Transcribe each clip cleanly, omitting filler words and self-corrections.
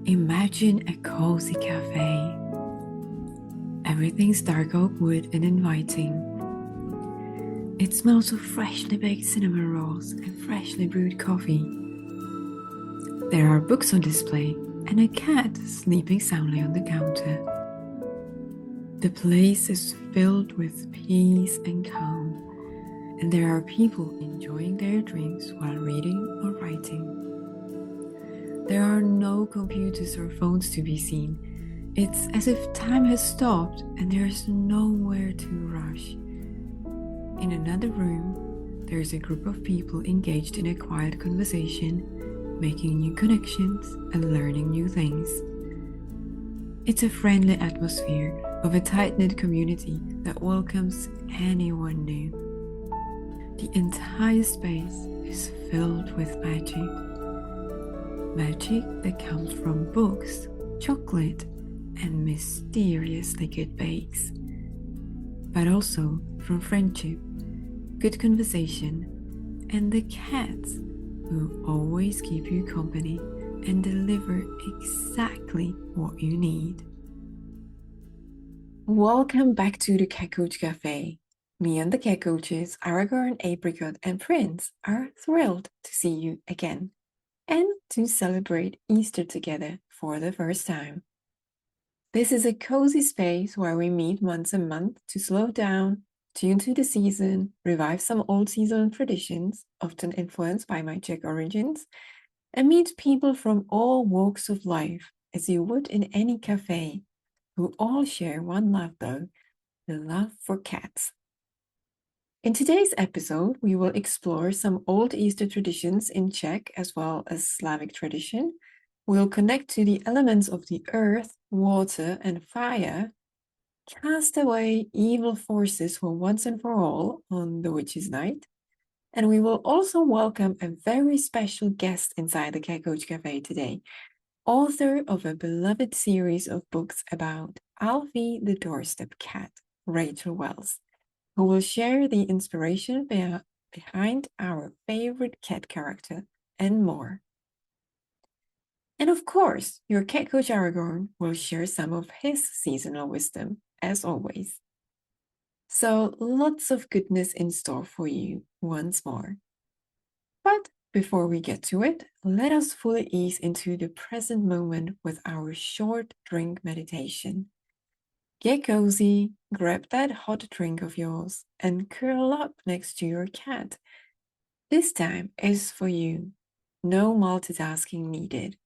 Imagine a cozy cafe. Everything's dark oak wood and inviting. It smells of freshly baked cinnamon rolls and freshly brewed coffee. There are books on display and a cat sleeping soundly on the counter. The place is filled with peace and calm, and there are people enjoying their drinks while reading or writing. There are no computers or phones to be seen. It's as if time has stopped and there's nowhere to rush. In another room, there's a group of people engaged in a quiet conversation, making new connections and learning new things. It's a friendly atmosphere of a tight-knit community that welcomes anyone new. The entire space is filled with magic. Magic that comes from books, chocolate, and mysterious liquid bakes. But also from friendship, good conversation, and the cats who always keep you company and deliver exactly what you need. Welcome back to the Cat Coach Café. Me and the cat coaches, Aragorn, Apricot, and Prince, are thrilled to see you again and to celebrate Easter together for the first time. This is a cozy space where we meet once a month to slow down, tune to the season, revive some old seasonal traditions, often influenced by my Czech origins, and meet people from all walks of life, as you would in any cafe, who all share one love though, the love for cats. In today's episode, we will explore some old Easter traditions in Czech as well as Slavic tradition. We'll connect to the elements of the earth, water, and fire, cast away evil forces for once and for all on the Witches' Night, and we will also welcome a very special guest inside the Cat Coach Café today, author of a beloved series of books about Alfie the Doorstep Cat, Rachel Wells, who will share the inspiration behind our favorite cat character and more. And of course, your cat coach Aragorn will share some of his seasonal wisdom, as always. So lots of goodness in store for you once more. But before we get to it, let us fully ease into the present moment with our short drink meditation. Get cozy, grab that hot drink of yours, and curl up next to your cat. This time is for you. No multitasking needed.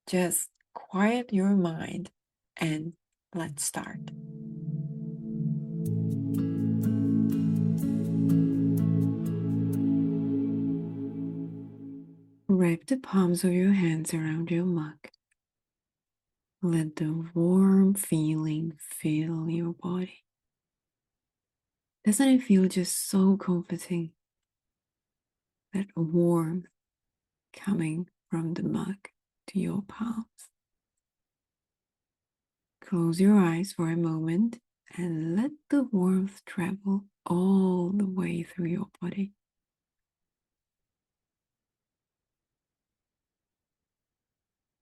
Just quiet your mind and let's start. Wrap the palms of your hands around your mug. Let the warm feeling fill your body. Doesn't it feel just so comforting? That warmth coming from the mug to your palms. Close your eyes for a moment and let the warmth travel all the way through your body.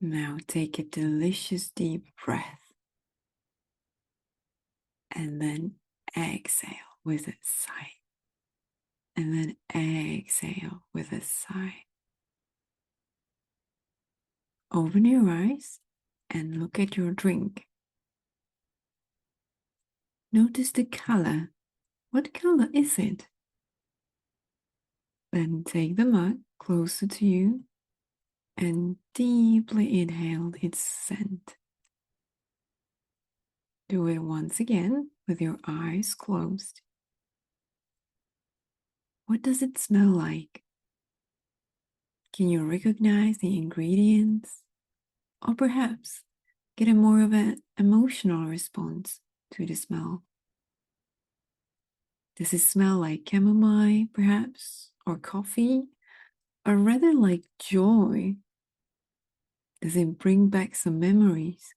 Now take a delicious deep breath and then exhale with a sigh. And then exhale with a sigh. Open your eyes and look at your drink. Notice the color. What color is it? Then take the mug closer to you and deeply inhale its scent. Do it once again with your eyes closed. What does it smell like? Can you recognize the ingredients? Or perhaps get a more of an emotional response to the smell? Does it smell like chamomile, perhaps, or coffee, or rather like joy? Does it bring back some memories?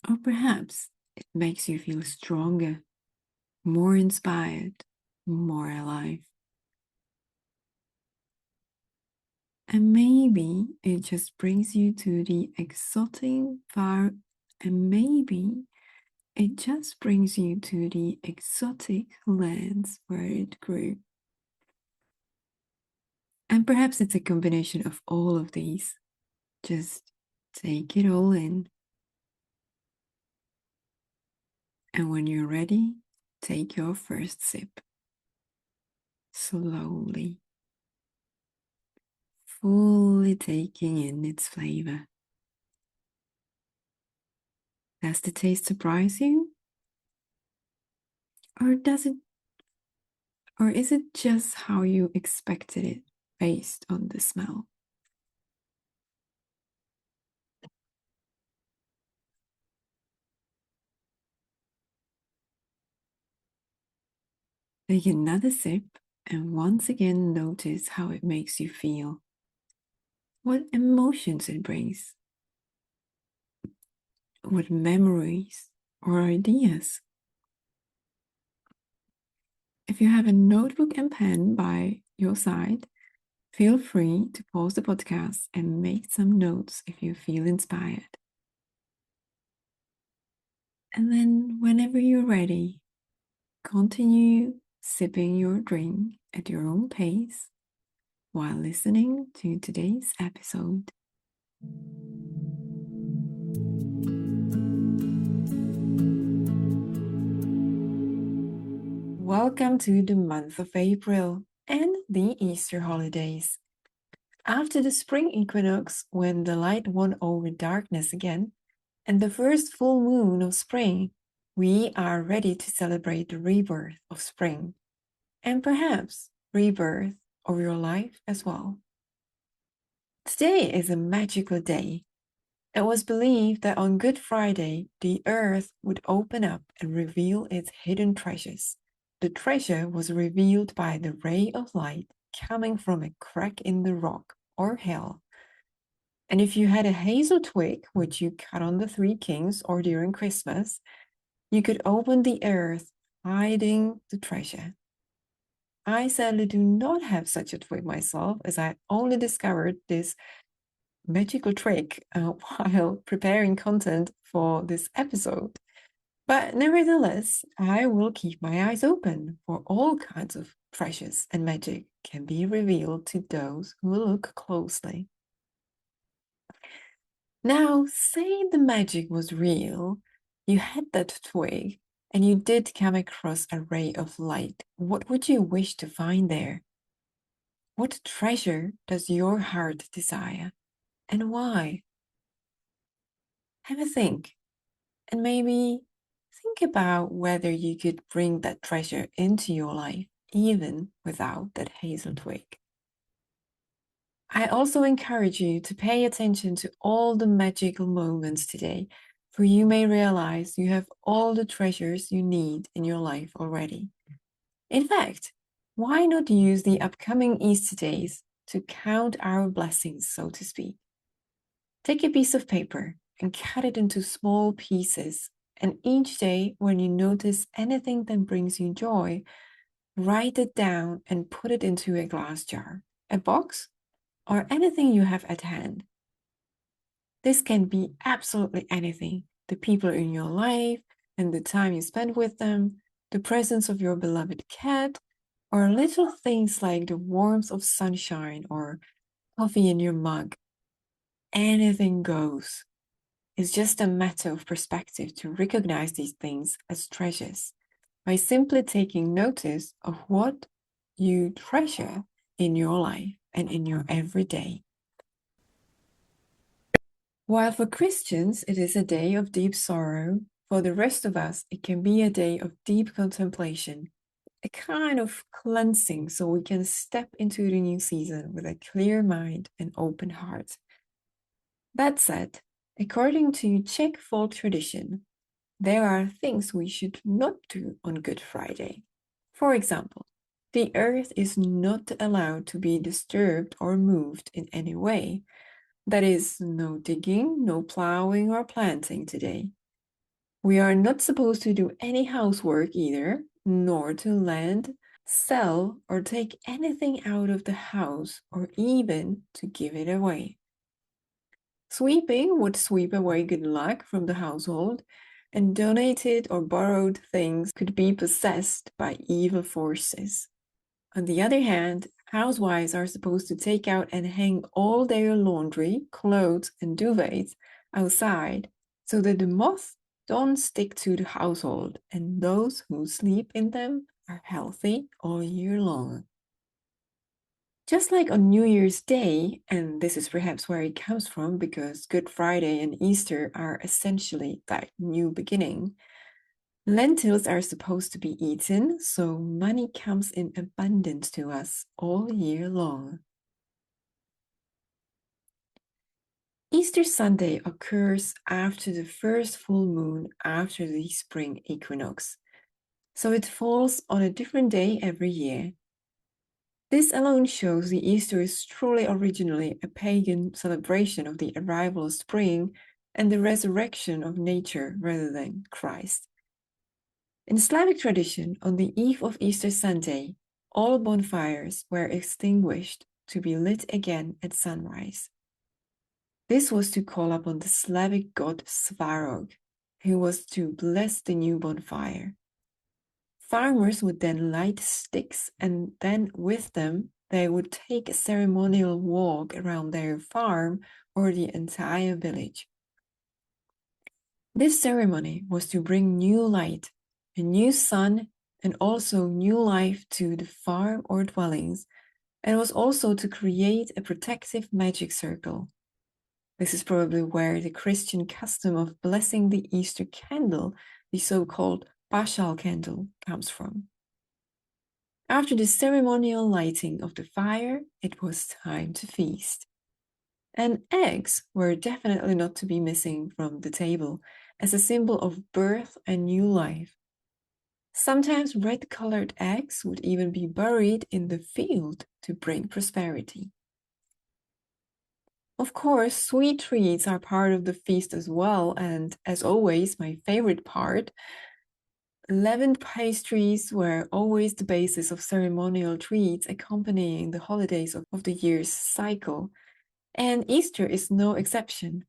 Or perhaps it makes you feel stronger, more inspired, more alive. And maybe it just brings you to the exotic far, and maybe it just brings you to the exotic lands where it grew. And perhaps it's a combination of all of these. Just take it all in. And when you're ready, take your first sip. Slowly. Fully taking in its flavor. Does the taste surprise you? Or is it just how you expected it based on the smell? Take another sip and once again notice how it makes you feel. What emotions it brings. What memories or ideas. If you have a notebook and pen by your side, feel free to pause the podcast and make some notes if you feel inspired. And then, whenever you're ready, continue sipping your drink at your own pace while listening to today's episode. Welcome to the month of April and the Easter holidays. After the spring equinox, when the light won over darkness again, and the first full moon of spring, we are ready to celebrate the rebirth of spring, and perhaps rebirth of your life as well. Today is a magical day. It was believed that on Good Friday, the earth would open up and reveal its hidden treasures. The treasure was revealed by the ray of light coming from a crack in the rock or hill. And if you had a hazel twig, which you cut on the Three Kings or during Christmas, you could open the earth, hiding the treasure. I sadly do not have such a twig myself, as I only discovered this magical trick while preparing content for this episode. But nevertheless, I will keep my eyes open for all kinds of treasures and magic can be revealed to those who look closely. Now, say the magic was real, you had that twig, and you did come across a ray of light. What would you wish to find there? What treasure does your heart desire, and why? Have a think, and maybe think about whether you could bring that treasure into your life, even without that hazel twig. I also encourage you to pay attention to all the magical moments today, for you may realize you have all the treasures you need in your life already. In fact, why not use the upcoming Easter days to count our blessings, so to speak? Take a piece of paper and cut it into small pieces, and each day when you notice anything that brings you joy, write it down and put it into a glass jar, a box, or anything you have at hand. This can be absolutely anything: the people in your life and the time you spend with them, the presence of your beloved cat, or little things like the warmth of sunshine or coffee in your mug. Anything goes. It's just a matter of perspective to recognize these things as treasures by simply taking notice of what you treasure in your life and in your everyday. While for Christians it is a day of deep sorrow, for the rest of us it can be a day of deep contemplation, a kind of cleansing so we can step into the new season with a clear mind and open heart. That said, according to Czech folk tradition, there are things we should not do on Good Friday. For example, the earth is not allowed to be disturbed or moved in any way. That is, no digging, no plowing or planting today. We are not supposed to do any housework either, nor to lend, sell or take anything out of the house, or even to give it away. Sweeping would sweep away good luck from the household, and donated or borrowed things could be possessed by evil forces. On the other hand, housewives are supposed to take out and hang all their laundry, clothes, and duvets outside so that the moths don't stick to the household and those who sleep in them are healthy all year long. Just like on New Year's Day, and this is perhaps where it comes from because Good Friday and Easter are essentially that new beginning, lentils are supposed to be eaten, so money comes in abundance to us all year long. Easter Sunday occurs after the first full moon after the spring equinox, so it falls on a different day every year. This alone shows the Easter is truly originally a pagan celebration of the arrival of spring and the resurrection of nature rather than Christ. In Slavic tradition, on the eve of Easter Sunday, all bonfires were extinguished to be lit again at sunrise. This was to call upon the Slavic god Svarog, who was to bless the new bonfire. Farmers would then light sticks, and then with them, they would take a ceremonial walk around their farm or the entire village. This ceremony was to bring new light, a new sun, and also new life to the farm or dwellings, and was also to create a protective magic circle. This is probably where the Christian custom of blessing the Easter candle, the so-called Paschal candle, comes from. After the ceremonial lighting of the fire, it was time to feast. And eggs were definitely not to be missing from the table as a symbol of birth and new life. Sometimes red-colored eggs would even be buried in the field to bring prosperity. Of course, sweet treats are part of the feast as well, and as always, my favorite part, leavened pastries were always the basis of ceremonial treats accompanying the holidays of the year's cycle, and Easter is no exception.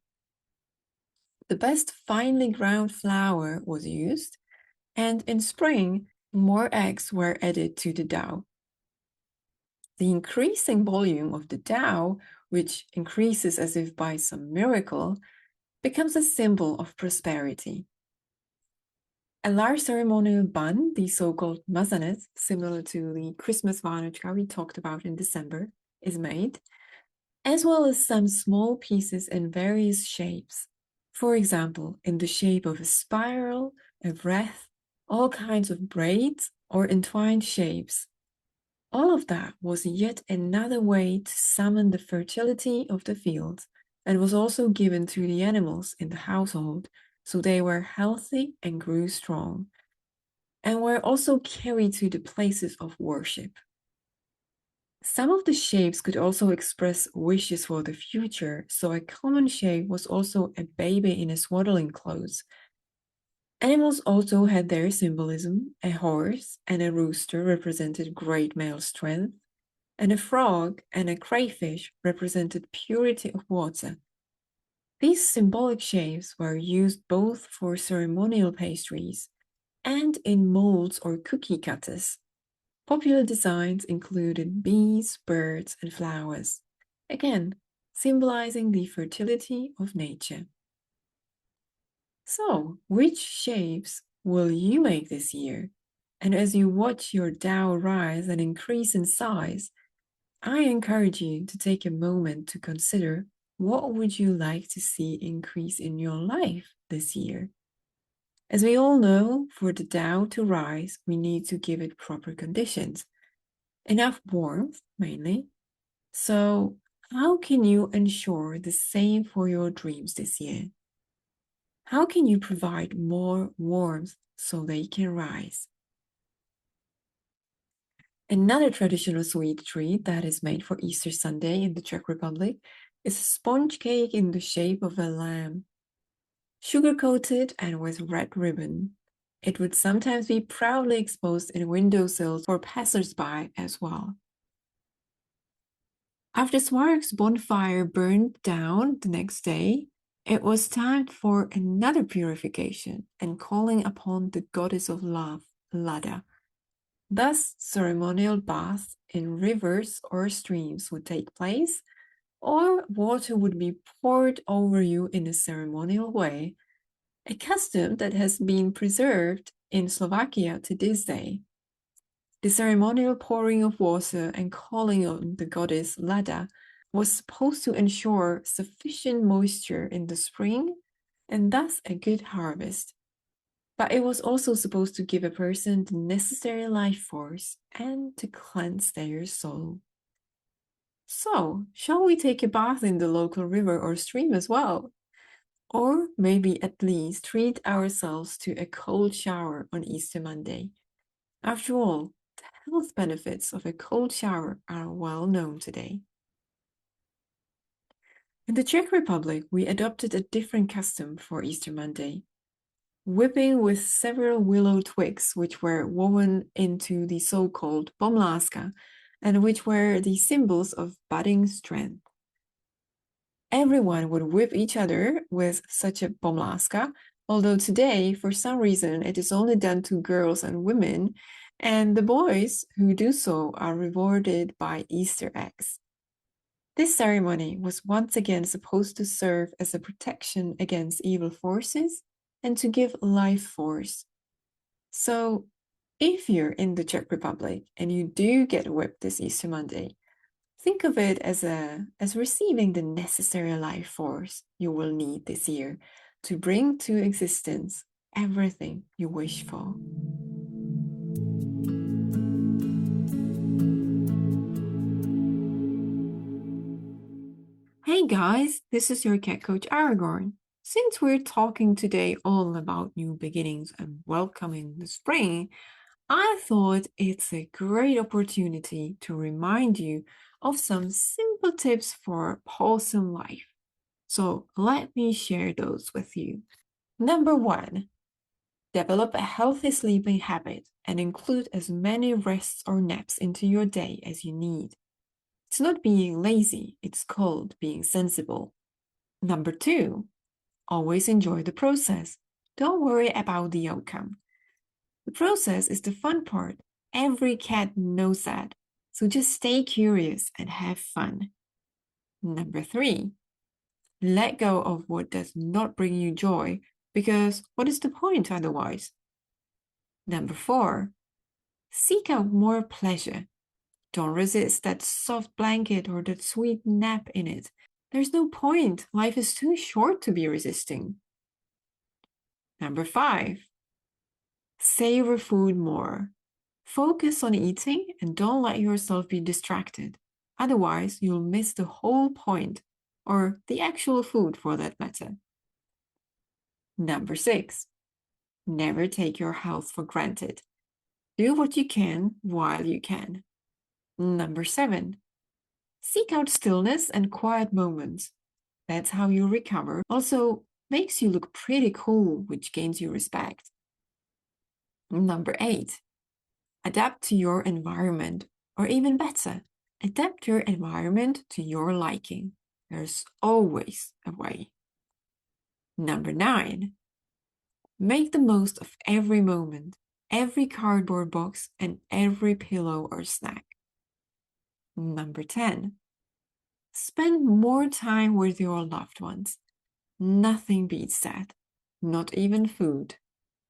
The best finely ground flour was used, and in spring, more eggs were added to the dough. The increasing volume of the dough, which increases as if by some miracle, becomes a symbol of prosperity. A large ceremonial bun, the so-called mazanet, similar to the Christmas vanouchka we talked about in December, is made, as well as some small pieces in various shapes. For example, in the shape of a spiral, a wreath, all kinds of braids, or entwined shapes. All of that was yet another way to summon the fertility of the fields, and was also given to the animals in the household, so they were healthy and grew strong, and were also carried to the places of worship. Some of the shapes could also express wishes for the future, so a common shape was also a baby in a swaddling clothes. Animals also had their symbolism. A horse and a rooster represented great male strength, and a frog and a crayfish represented purity of water. These symbolic shapes were used both for ceremonial pastries and in molds or cookie cutters. Popular designs included bees, birds, and flowers, again, symbolizing the fertility of nature. So, which shapes will you make this year? And as you watch your dough rise and increase in size, I encourage you to take a moment to consider what would you like to see increase in your life this year. As we all know, for the dough to rise, we need to give it proper conditions. Enough warmth, mainly. So, how can you ensure the same for your dreams this year? How can you provide more warmth so they can rise? Another traditional sweet treat that is made for Easter Sunday in the Czech Republic is a sponge cake in the shape of a lamb, sugar-coated and with red ribbon. It would sometimes be proudly exposed in windowsills for passers-by as well. After Swark's bonfire burned down the next day, it was time for another purification and calling upon the goddess of love, Lada. Thus, ceremonial baths in rivers or streams would take place, or water would be poured over you in a ceremonial way, a custom that has been preserved in Slovakia to this day. The ceremonial pouring of water and calling on the goddess Lada was supposed to ensure sufficient moisture in the spring and thus a good harvest. But it was also supposed to give a person the necessary life force and to cleanse their soul. So, shall we take a bath in the local river or stream as well? Or maybe at least treat ourselves to a cold shower on Easter Monday. After all, the health benefits of a cold shower are well known today. In the Czech Republic, we adopted a different custom for Easter Monday. Whipping with several willow twigs, which were woven into the so-called pomláska, and which were the symbols of budding strength. Everyone would whip each other with such a pomláska, although today, for some reason, it is only done to girls and women, and the boys who do so are rewarded by Easter eggs. This ceremony was once again supposed to serve as a protection against evil forces and to give life force. So, if you're in the Czech Republic and you do get whipped this Easter Monday, think of it as receiving the necessary life force you will need this year to bring to existence everything you wish for. Hey guys, this is your cat coach Aragorn. Since we're talking today all about new beginnings and welcoming the spring, I thought it's a great opportunity to remind you of some simple tips for wholesome life. So let me share those with you. Number 1, develop a healthy sleeping habit and include as many rests or naps into your day as you need. It's not being lazy, it's called being sensible. Number 2, always enjoy the process. Don't worry about the outcome. The process is the fun part. Every cat knows that. So just stay curious and have fun. Number 3, let go of what does not bring you joy, because what is the point otherwise? Number 4, seek out more pleasure. Don't resist that soft blanket or that sweet nap in it. There's no point. Life is too short to be resisting. Number 5, savor food more. Focus on eating and don't let yourself be distracted. Otherwise, you'll miss the whole point, or the actual food for that matter. Number 6, never take your health for granted. Do what you can while you can. Number 7, seek out stillness and quiet moments. That's how you recover. Also, makes you look pretty cool, which gains you respect. Number 8, adapt to your environment, or even better, adapt your environment to your liking. There's always a way. Number 9, make the most of every moment, every cardboard box, and every pillow or snack. Number 10, spend more time with your loved ones. Nothing beats that, not even food,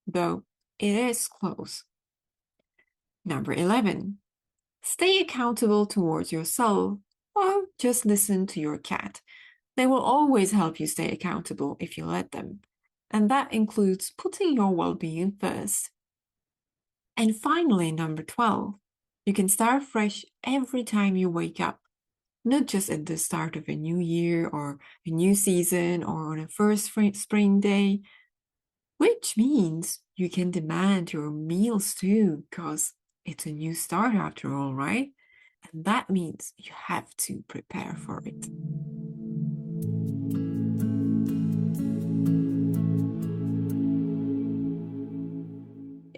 though it is close. Number 11, stay accountable towards yourself, or just listen to your cat. They will always help you stay accountable if you let them. And that includes putting your well-being first. And finally, number 12, you can start fresh every time you wake up, not just at the start of a new year or a new season or on a first spring day, which means you can demand your meals too, because it's a new start after all, right? And that means you have to prepare for it.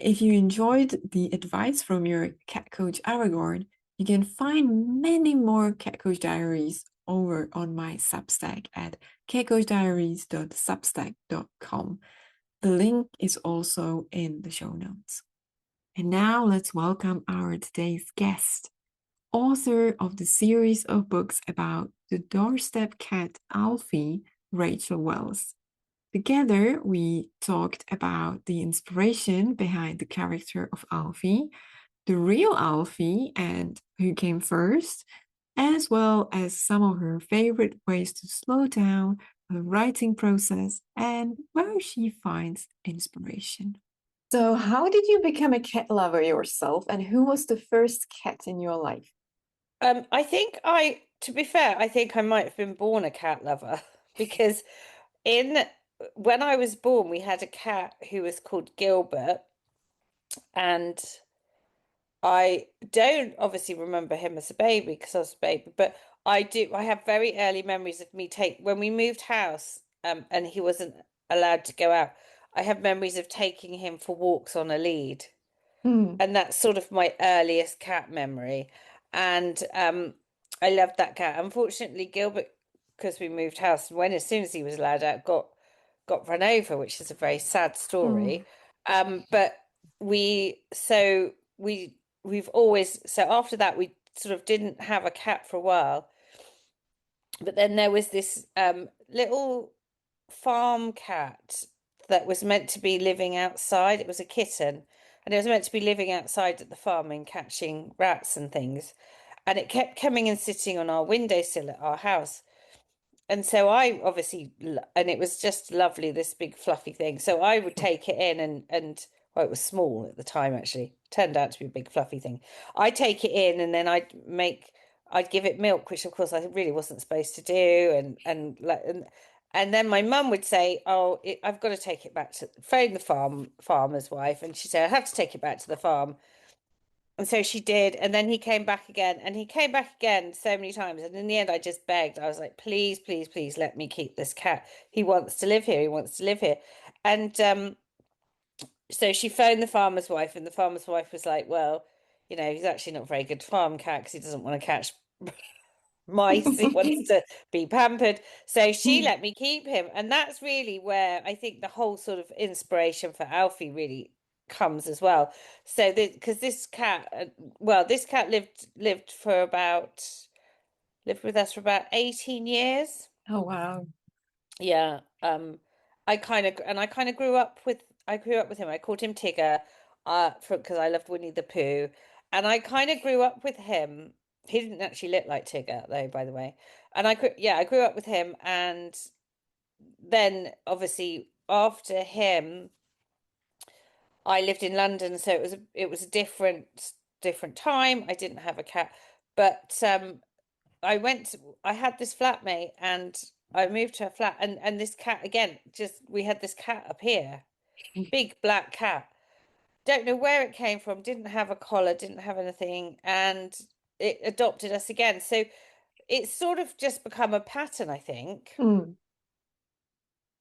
if you enjoyed the advice from your cat coach Aragorn, you can find many more cat coach diaries over on my Substack at catcoachdiaries.substack.com. The link is also in the show notes. And now let's welcome our today's guest, author of the series of books about the doorstep cat Alfie, Rachel Wells. Together, we talked about the inspiration behind the character of Alfie, the real Alfie, and who came first, as well as some of her favorite ways to slow down the writing process and where she finds inspiration. So, how did you become a cat lover yourself, and who was the first cat in your life? To be fair, I think I might have been born a cat lover because in when I was born, we had a cat who was called Gilbert, and I don't obviously remember him as a baby because I was a baby, but I do. I have very early memories of me take when we moved house, and he wasn't allowed to go out. I have memories of taking him for walks on a lead. Mm. And that's sort of my earliest cat memory. And I loved that cat. Unfortunately, Gilbert, because we moved house, when as soon as he was allowed out, got run over, which is a very sad Mm. story. But we've always so after that we sort of didn't have a cat for a while. But then there was this little farm cat that was meant to be living outside. It was a kitten, and it was meant to be living outside at the farm and catching rats and things. And it kept coming and sitting on our windowsill at our house. And so I obviously, and it was just lovely, this big fluffy thing. So I would take it in and well, it was small at the time actually. Turned out to be a big fluffy thing. I'd take it in and then I'd give it milk, which of course I really wasn't supposed to do. And then my mum would say, "Oh, I've got to take it back to phone the farmer's wife," and she'd say, "I have to take it back to the farm." And so she did, and then he came back again, and he came back again so many times. And in the end, I just begged. I was like, "Please, please, please, let me keep this cat. He wants to live here. He wants to live here." And so she phoned the farmer's wife, and the farmer's wife was like, "Well, he's actually not a very good farm cat because he doesn't want to catch mice. He wants to be pampered." So she let me keep him. And that's really where I think the whole sort of inspiration for Alfie really comes as well. So because this cat lived with us for about 18 years. Oh, wow. Yeah. I kind of grew up with him. I called him Tigger, because I loved Winnie the Pooh. And I kind of grew up with him. He didn't actually look like Tigger though, by the way. And I grew up with him, and then obviously after him, I lived in London, so it was a different time. I didn't have a cat, but I had this flatmate, and I moved to a flat, and this cat again, just we had this cat up here, big black cat. Don't know where it came from, didn't have a collar, didn't have anything, and it adopted us again. So it's sort of just become a pattern, I think. Mm.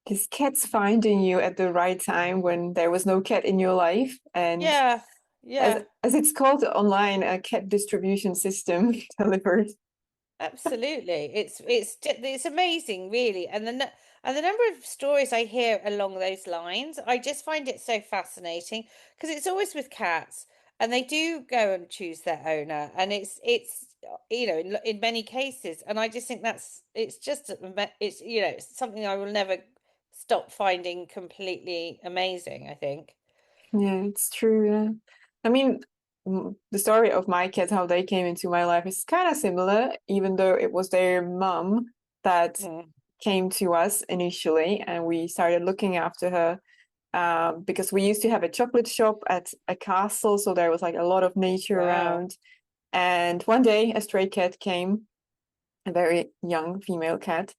This cat's finding you at the right time when there was no cat in your life, and Yeah, as yeah. as it's called online, a cat distribution system delivered. Absolutely. It's amazing, really. And the number of stories I hear along those lines, I just find it so fascinating because it's always with cats, and they do go and choose their owner, and in many cases, and I just think it's something I will never stop finding completely amazing, I think. Yeah, it's true. Yeah. I mean, the story of my cat, how they came into my life is kind of similar, even though it was their mum that Mm. came to us initially, and we started looking after her because we used to have a chocolate shop at a castle, so there was like a lot of nature Wow. around. And one day, a stray cat came, a very young female cat,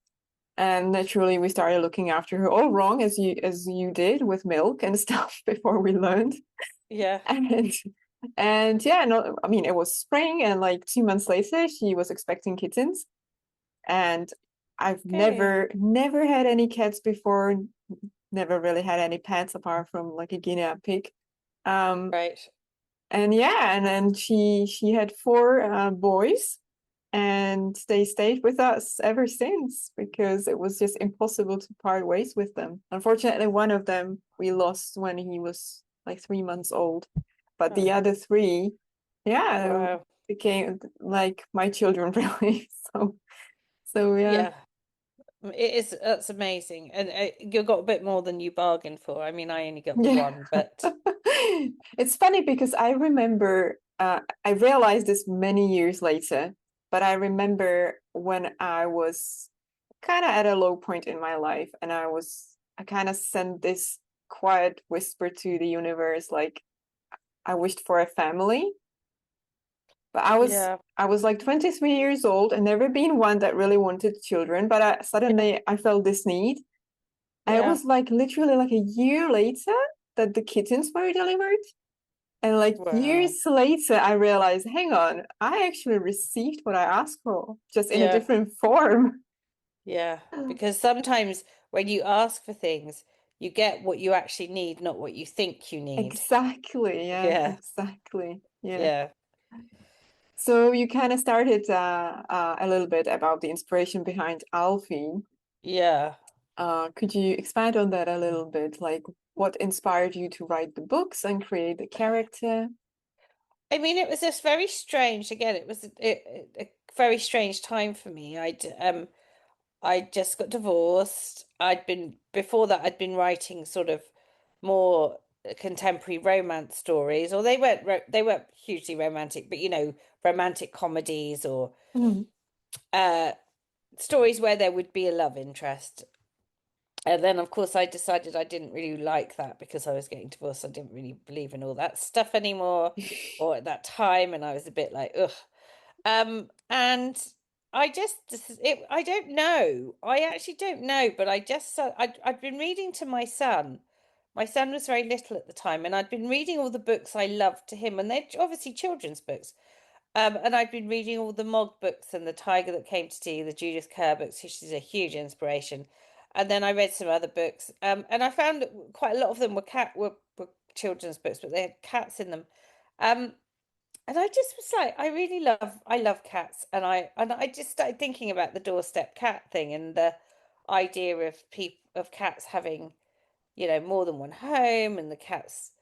and naturally we started looking after her all wrong, as you did with milk and stuff before we learned. Yeah. And and yeah, no, I mean it was spring, and like 2 months later, she was expecting kittens. And I've Okay. never had any cats before, never really had any pets apart from like a guinea pig. Um, Right. and yeah, and then she had four boys, and they stayed with us ever since because it was just impossible to part ways with them. Unfortunately, one of them we lost when he was like 3 months old, but the Oh, other three, yeah, wow. became like my children really. So yeah. Yeah. It is, that's amazing. And you got a bit more than you bargained for. I mean, I only got the Yeah. one, but It's funny because I remember, I realized this many years later, but I remember when I was kind of at a low point in my life and I kind of sent this quiet whisper to the universe, like I wished for a family. But yeah, I was like 23 years old and never been one that really wanted children, but suddenly I felt this need. And it yeah, was like literally like a year later that the kittens were delivered. And like wow. years later, I realized, hang on, I actually received what I asked for, just in a Yeah, different form. yeah. Because sometimes when you ask for things, you get what you actually need, not what you think you need. Exactly. Yeah, Yeah, exactly. Yeah. yeah, So you kind of started a little bit about the inspiration behind Alfie. yeah. Could you expand on that a little bit? Like, what inspired you to write the books and create the character? I mean, it was just very strange. Again, it was a very strange time for me. I just got divorced. Before that, I'd been writing sort of more contemporary romance stories, or they weren't hugely romantic, but romantic comedies or Mm. uh stories where there would be a love interest. And then, of course, I decided I didn't really like that because I was getting divorced. I didn't really believe in all that stuff anymore, or at that time, and I was a bit like, ugh. And I don't know. I actually don't know, but I'd been reading to my son. My son was very little at the time, and I'd been reading all the books I loved to him, and they're obviously children's books. And I'd been reading all the Mog books and the Tiger That Came to Tea, the Judith Kerr books, which is a huge inspiration. And then I read some other books, and I found that quite a lot of them were children's books, but they had cats in them. Um, and I just was like, I love cats, and I just started thinking about the doorstep cat thing and the idea of cats having, more than one home, and the cats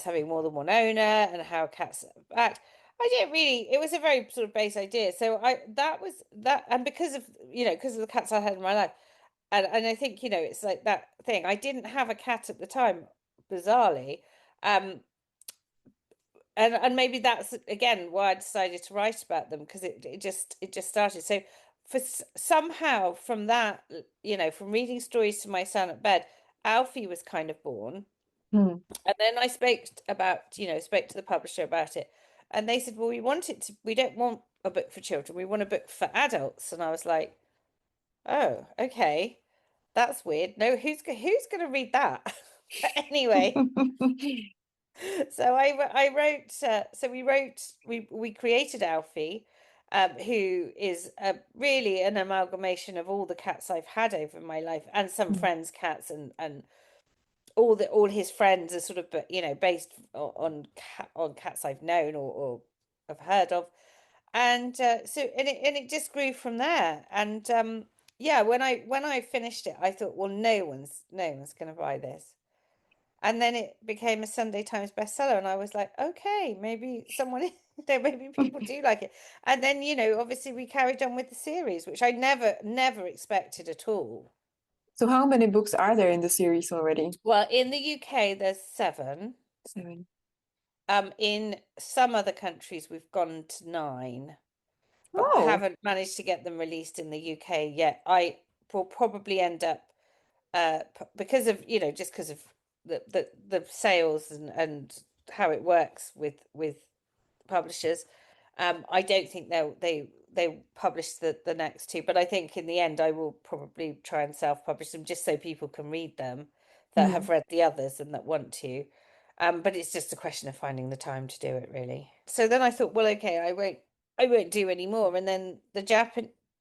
having more than one owner, and how cats act. I didn't really, it was a very sort of base idea. So that was that, and because of the cats I had in my life, and I think, it's like that thing. I didn't have a cat at the time, bizarrely. Um, and maybe that's again why I decided to write about them, because it just started. So somehow from that, from reading stories to my son at bed, Alfie was kind of born. Mm. And then I spoke to the publisher about it, and they said, well, we don't want a book for children, we want a book for adults. And I was like, oh, okay, that's weird. No, who's going to read that? But anyway, so I wrote. So we created Alfie, who is really an amalgamation of all the cats I've had over my life, and some friends' cats, and all his friends are sort of based on cats I've known or have heard of. And it just grew from there. And yeah, when I finished it, I thought, well, no one's going to buy this. And then it became a Sunday Times bestseller, and I was like, okay, maybe someone, maybe people do like it. And then, obviously we carried on with the series, which I never expected at all. So how many books are there in the series already? Well, in the UK, there's 7. 7. In some other countries, we've gone to 9, but I Oh. haven't managed to get them released in the UK yet. I will probably end up, because of, just because of the sales and how it works with publishers. I don't think they publish the next two, but I think in the end I will probably try and self-publish them just so people can read them that have Mm. read the others and that want to. But it's just a question of finding the time to do it, really. So then I thought, well, okay, I won't do any more. And then the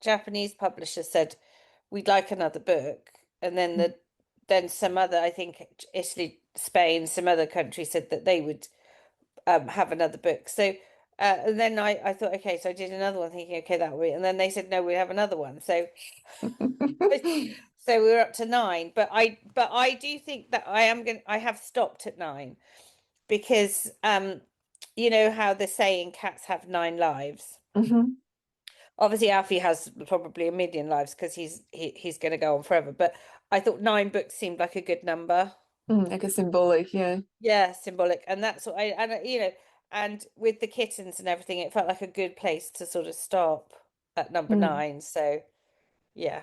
Japanese publisher said, we'd like another book. And then Mm. then some other, I think Italy, Spain, some other countries said that they would have another book. So and then I thought, okay, so I did another one thinking, okay, that will be, and then they said, no, we have another one. So so we were up to nine. But I do think that I have stopped at nine because you know how the saying cats have nine lives. Mhm. Obviously, Alfie has probably a million lives because he's going to go on forever. But I thought nine books seemed like a good number. Like a symbolic, yeah. Yeah, symbolic, and that's what and with the kittens and everything, it felt like a good place to sort of stop at number Mm. nine. So yeah,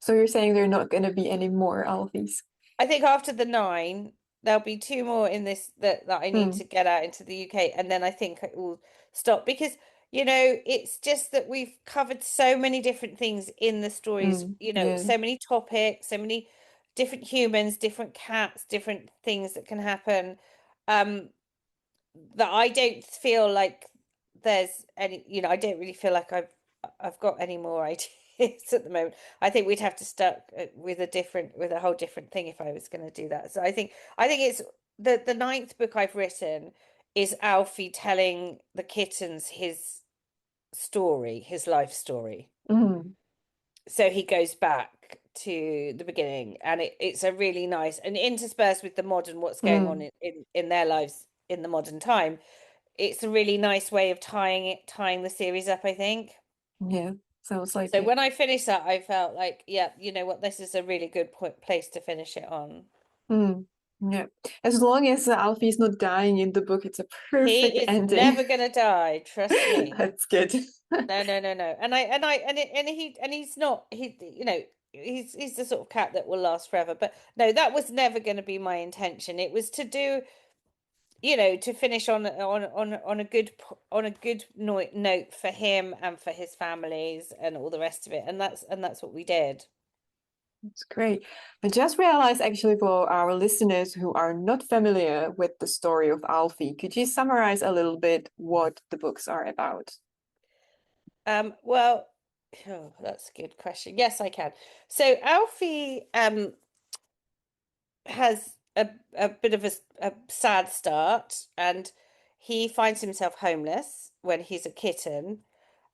So you're saying there are not going to be any more Alfies? I think after the nine, there'll be two more in this that I need Mm. to get out into the UK, and then I think it will stop because it's just that we've covered so many different things in the stories, Yeah. so many topics, so many different humans, different cats, different things that can happen. Um, that I don't feel like there's any, I don't really feel like I've got any more ideas at the moment. I think we'd have to start with a whole different thing if I was going to do that. So I think it's the ninth book I've written is Alfie telling the kittens his story, his life story. Mm. So he goes back to the beginning, and it's a really nice and interspersed with the modern what's going on Mm. in their lives in the modern time. It's a really nice way of tying the series up, I think. Yeah. Sounds like So it. when I finished that, I felt like, yeah, you know what, this is a really good place to finish it on. Mm. Yeah. As long as Alfie is not dying in the book, it's a perfect He is ending. never gonna die, trust me. That's good. No, no, no, no. And he's not he's the sort of cat that will last forever. But no, that was never going to be my intention. It was to do, to finish on a good note for him and for his families and all the rest of it. And that's what we did. That's great. I just realized actually for our listeners who are not familiar with the story of Alfie, could you summarize a little bit what the books are about? Well, oh, that's a good question. Yes, I can. So Alfie has a bit of a sad start, and he finds himself homeless when he's a kitten.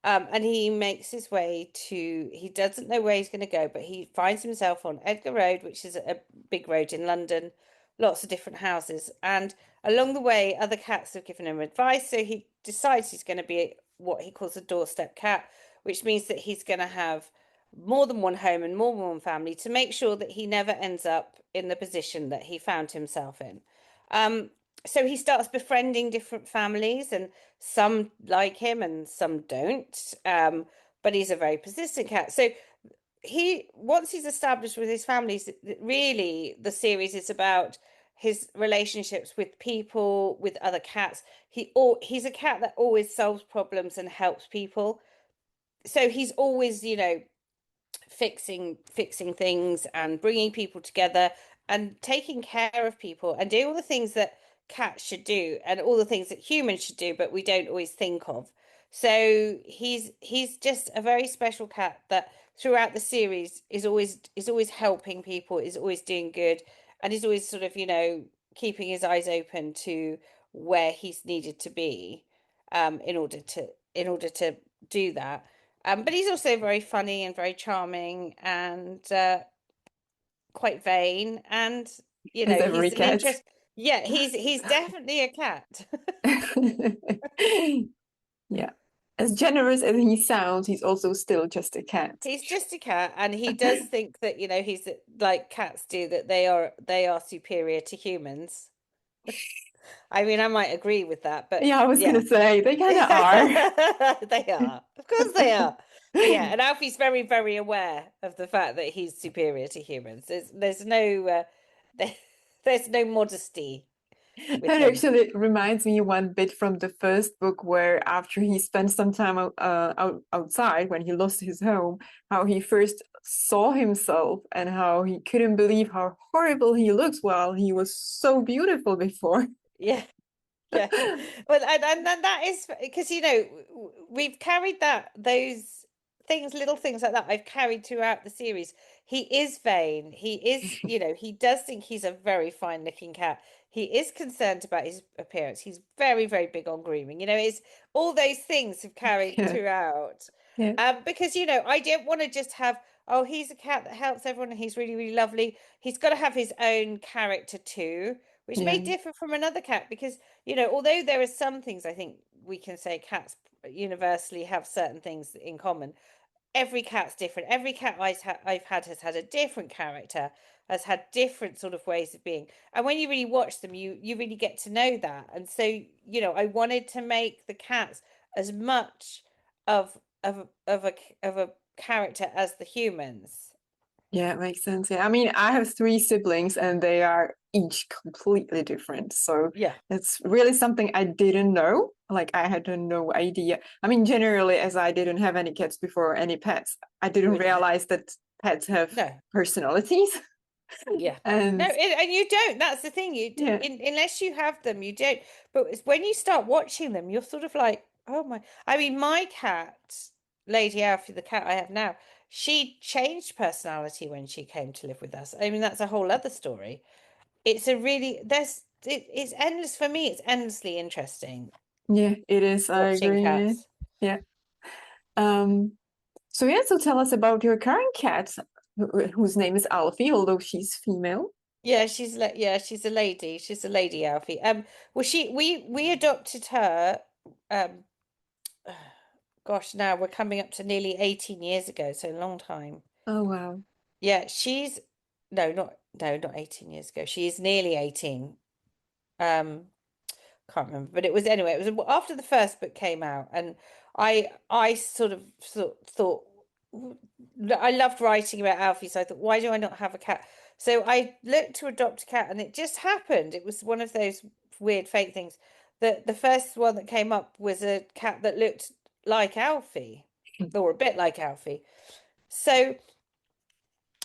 And he makes his way he doesn't know where he's going to go, but he finds himself on Edgar Road, which is a big road in London, lots of different houses. And along the way, other cats have given him advice. So he decides he's going to be what he calls a doorstep cat, which means that he's going to have more than one home and more than one family to make sure that he never ends up in the position that he found himself in. Um, so he starts befriending different families, and some like him and some don't. But he's a very persistent cat. So once he's established with his families, really the series is about his relationships with people, with other cats. He's a cat that always solves problems and helps people. So he's always, fixing things and bringing people together and taking care of people and doing all the things that cats should do and all the things that humans should do, but we don't always think of. So he's just a very special cat that throughout the series is always helping people, is always doing good, and is always sort of, keeping his eyes open to where he's needed to be, in order to do that. But he's also very funny and very charming and quite vain. And As every he's an cat. interest. Yeah, he's definitely a cat. Yeah. As generous as he sounds, he's also still just a cat. He's just a cat, and he does think that he's like cats do, that they are superior to humans. I mean, I might agree with that, but Yeah, I was yeah. gonna say they kind of are. They are. Of course they are. But yeah, and Alfie's very, very aware of the fact that he's superior to humans. There's no there, there's no modesty with That him. actually reminds me one bit from the first book where after he spent some time outside when he lost his home, how he first saw himself and how he couldn't believe how horrible he looks while he was so beautiful before. Yeah. Yeah. Well, and that is because we've carried those things, little things like that I've carried throughout the series. He is vain. He is, he does think he's a very fine looking cat. He is concerned about his appearance. He's very, very big on grooming. It's all those things have carried Yeah, throughout. yeah, Because, I don't want to just have, oh, he's a cat that helps everyone and he's really, really lovely. He's got to have his own character too, which may yeah, differ from another cat because, although there are some things I think we can say cats universally have certain things in common. Every cat's different. Every cat I've had has had a different character, has had different sort of ways of being. And when you really watch them, you really get to know that. And so, I wanted to make the cats as much of a character as the humans. yeah, it makes sense. Yeah, I mean, I have three siblings and they are each completely different. So Yeah, it's really something I didn't know. Like I had no idea. I mean, generally, as I didn't have any cats before, any pets, I you didn't wouldn't know. realize that pets have No. personalities. Yeah. No, And and you don't. That's the thing. yeah, Unless you have them, you don't. But it's when you start watching them, you're sort of like, oh my. I mean, my cat, Lady Alfie, the cat I have now, she changed personality when she came to live with us. I mean, that's a whole other story. It's a really it's endless for me. It's endlessly interesting yeah, it is. I watching agree. Yeah, cats. yeah. Um, so yeah, so tell us about your current cat, whose name is Alfie, although she's female. Yeah, she's a lady. She's a lady Alfie. Well, we adopted her. Um, Gosh, now we're coming up to nearly 18 years ago, so a long time. Oh wow. Yeah, she's not 18 years ago. She's nearly 18. Um, can't remember, but it was anyway, it was after the first book came out, and I sort of thought I loved writing about Alfie, so I thought, why do I not have a cat? So I looked to adopt a cat, and it just happened. It was one of those weird fate things. That the first one that came up was a cat that looked like Alfie, or a bit like Alfie. So,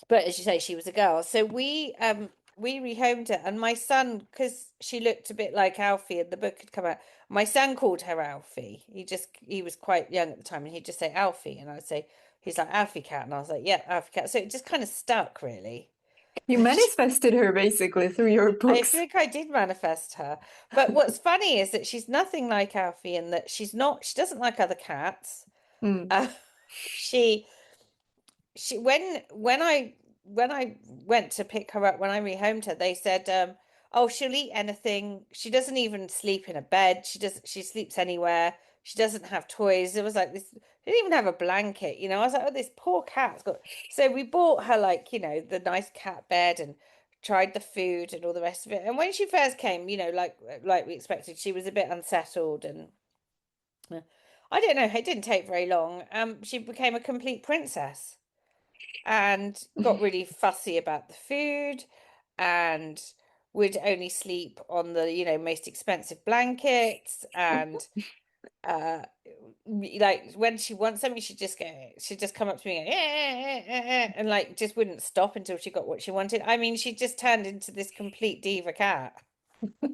but as you say, she was a girl. So we rehomed her, and my son, because she looked a bit like Alfie, and the book had come out. My son called her Alfie. He was quite young at the time, and he'd just say Alfie, and I'd say he's like Alfie cat, and I was like, yeah, Alfie cat. So it just kind of stuck, really. You manifested her basically through your I books. think I did manifest her. But what's funny is that she's nothing like Alfie, and that she doesn't like other cats. Mm. Uh, she she when I went to pick her up when I rehomed her, they said, oh, she'll eat anything. She doesn't even sleep in a bed. She sleeps anywhere. She doesn't have toys. It was like this, she didn't even have a blanket, I was like, oh, this poor cat's got. So we bought her, like, the nice cat bed and tried the food and all the rest of it. And when she first came, like we expected, she was a bit unsettled, and I don't know, it didn't take very long. She became a complete princess and got really fussy about the food and would only sleep on the, most expensive blankets. And uh like when she wants something, she'd just come up to me and, go, and like just wouldn't stop until she got what she wanted. I mean, she just turned into this complete diva cat.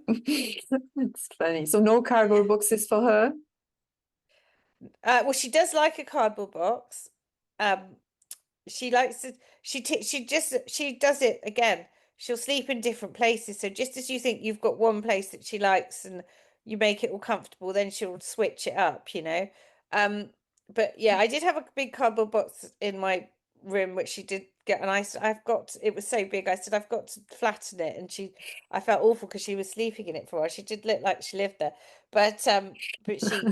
It's funny. So no cardboard boxes for her. Well, she does like a cardboard box. um she likes to she does it again. She'll sleep in different places. So just as you think you've got one place that she likes and you make it all comfortable, then she'll switch it up. Um, but yeah, I did have a big cardboard box in my room, which she did get, and it was so big. I said, I've got to flatten it, and I felt awful because she was sleeping in it for a while. She did look like she lived there, but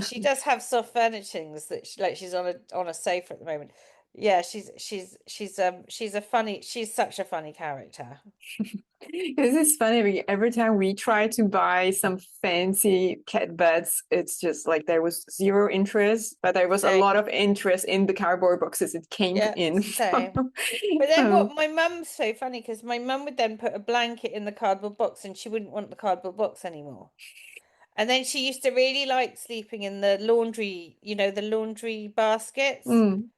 she does have soft furnishings that she's on a sofa at the moment. Yeah, she's such a funny character. This is funny because every time we try to buy some fancy cat beds, it's just like there was zero interest, but there was a Same. lot of interest in the cardboard boxes it came Yeah, in same. from. But then So, what my mum's so funny because my mum would then put a blanket in the cardboard box and she wouldn't want the cardboard box anymore. And then she used to really like sleeping in the laundry, the laundry baskets. mm.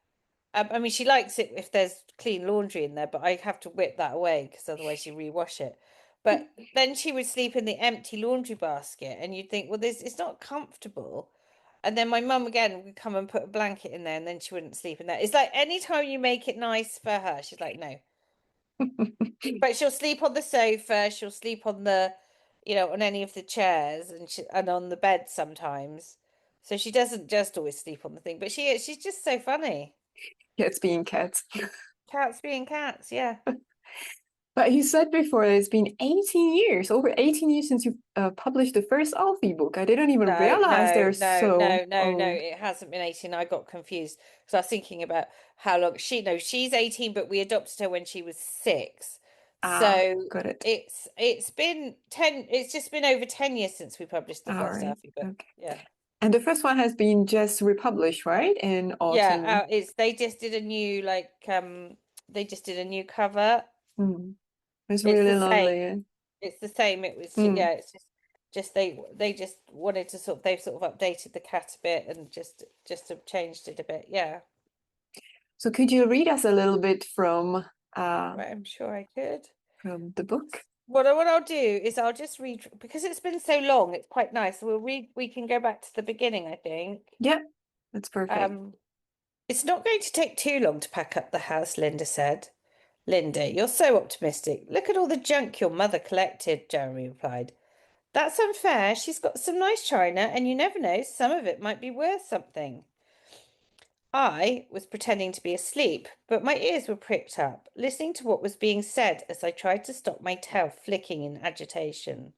I mean, she likes it if there's clean laundry in there, but I have to whip that away because otherwise you rewash it. But then she would sleep in the empty laundry basket, and you'd think, well, this it's not comfortable. And then my mum again would come and put a blanket in there and then she wouldn't sleep in there. It's like anytime you make it nice for her, she's like, no. But she'll sleep on the sofa, she'll sleep on on any of the chairs and on the bed sometimes. So she doesn't just always sleep on the thing, but she's just so funny. Cats being cats. Cats being cats, yeah. But you said before it's been 18 years, over 18 years since you published the first Alfie book. I didn't even No, realize no, they're no, so no, no, no. old. It hasn't been 18. I got confused because I was thinking about how long she's 18, but we adopted her when she was 6. Ah, So got it. it's been 10, it's just been over 10 years since we published the All first right. Alfie book. Okay. Yeah. And the first one has been just republished, right? In Yeah, autumn. it's they just did a new they just did a new cover. Mm. It's It's really the same. lovely. It's the same. It was Mm. yeah, it's just they just wanted to they've sort of updated the cat a bit and just have changed it a bit. Yeah. So could you read us a little bit uh Right, I'm sure I could. from the book? What I'll do is I'll just read because it's been so long, it's quite nice. We can go back to the beginning, I think. Yeah, that's perfect. Um it's not going to take too long to pack up the house, Linda said. Linda, you're so optimistic. Look at all the junk your mother collected, Jeremy replied. That's unfair. She's got some nice china, and you never know, some of it might be worth something. I was pretending to be asleep, but my ears were pricked up, listening to what was being said as I tried to stop my tail flicking in agitation.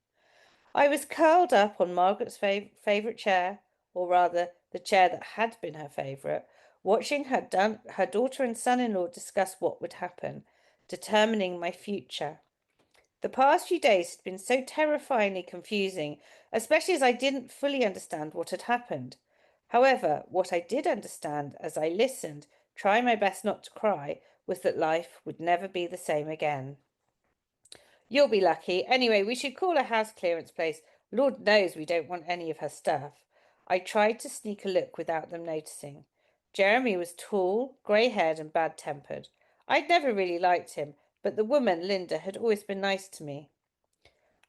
I was curled up on Margaret's favourite chair, or rather, the chair that had been her favourite, watching her daughter and son-in-law discuss what would happen, determining my future. The past few days had been so terrifyingly confusing, especially as I didn't fully understand what had happened. However, what I did understand as I listened, trying my best not to cry, was that life would never be the same again. You'll be lucky. Anyway, we should call a house clearance place. Lord knows we don't want any of her stuff. I tried to sneak a look without them noticing. Jeremy was tall, grey-haired and bad-tempered. I'd never really liked him, but the woman, Linda, had always been nice to me.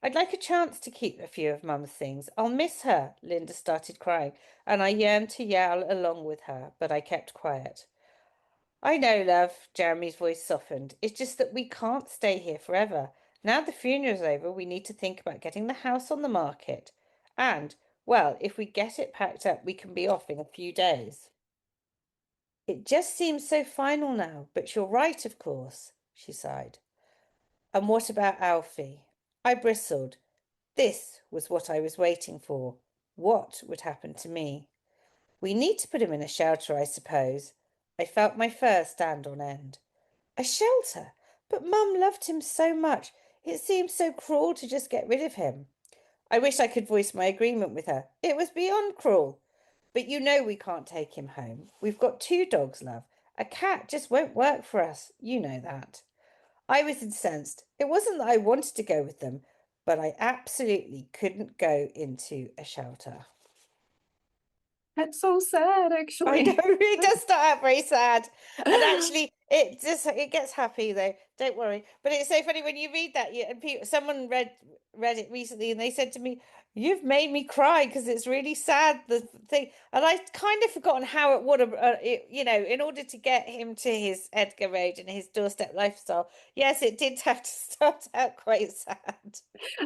I'd like a chance to keep a few of Mum's things. I'll miss her. Linda started crying, and I yearned to yell along with her, but I kept quiet. I know, love. Jeremy's voice softened. It's just that we can't stay here forever. Now the funeral's over, we need to think about getting the house on the market. And, well, if we get it packed up, we can be off in a few days. It just seems so final now, but you're right, of course, she sighed. And what about Alfie? I bristled. This was what I was waiting for. What would happen to me? We need to put him in a shelter, I suppose. I felt my fur stand on end. A shelter? But Mum loved him so much. It seemed so cruel to just get rid of him. I wish I could voice my agreement with her. It was beyond cruel. But you know we can't take him home. We've got 2 dogs, love. A cat just won't work for us. You know that. I was incensed. It wasn't that I wanted to go with them, but I absolutely couldn't go into a shelter. That's so sad, I know actually. it does start out very sad, and actually, it gets happy though. Don't worry. But it's so funny when you read that. And someone read it recently, and they said to me, "You've made me cry because it's really sad." The thing, and I kind of forgotten how it would have, in order to get him to his Edgar Road and his doorstep lifestyle. Yes, it did have to start out quite sad.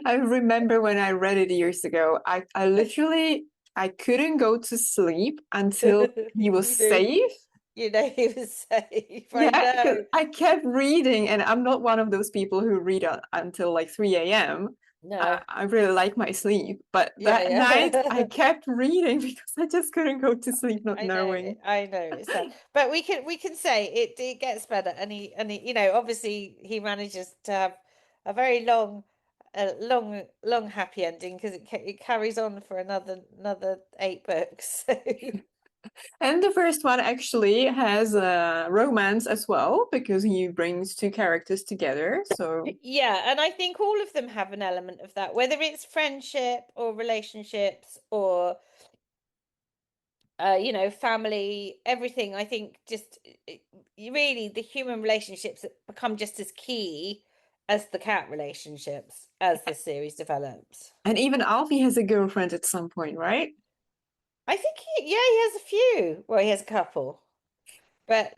I remember when I read it years ago, I literally I couldn't go to sleep until he was You know, safe. he was safe. I Yeah, because know. I kept reading, and I'm not one of those people who read until like 3 a.m. No. I really like my sleep, but Yeah, that night I yeah. kept reading because I just couldn't go to sleep not I know, knowing. I know it's sad, but we can say it gets better, and he obviously he manages to have a very long happy ending because it carries on for another 8 books. So And the first one actually has a romance as well because he brings 2 characters together. So yeah, and I think all of them have an element of that, whether it's friendship or relationships or family, everything. I think just really the human relationships become just as key as the cat relationships as the series develops. and even Alfie has a girlfriend at some point, right? I think yeah, he has a few. Well, he has a couple, but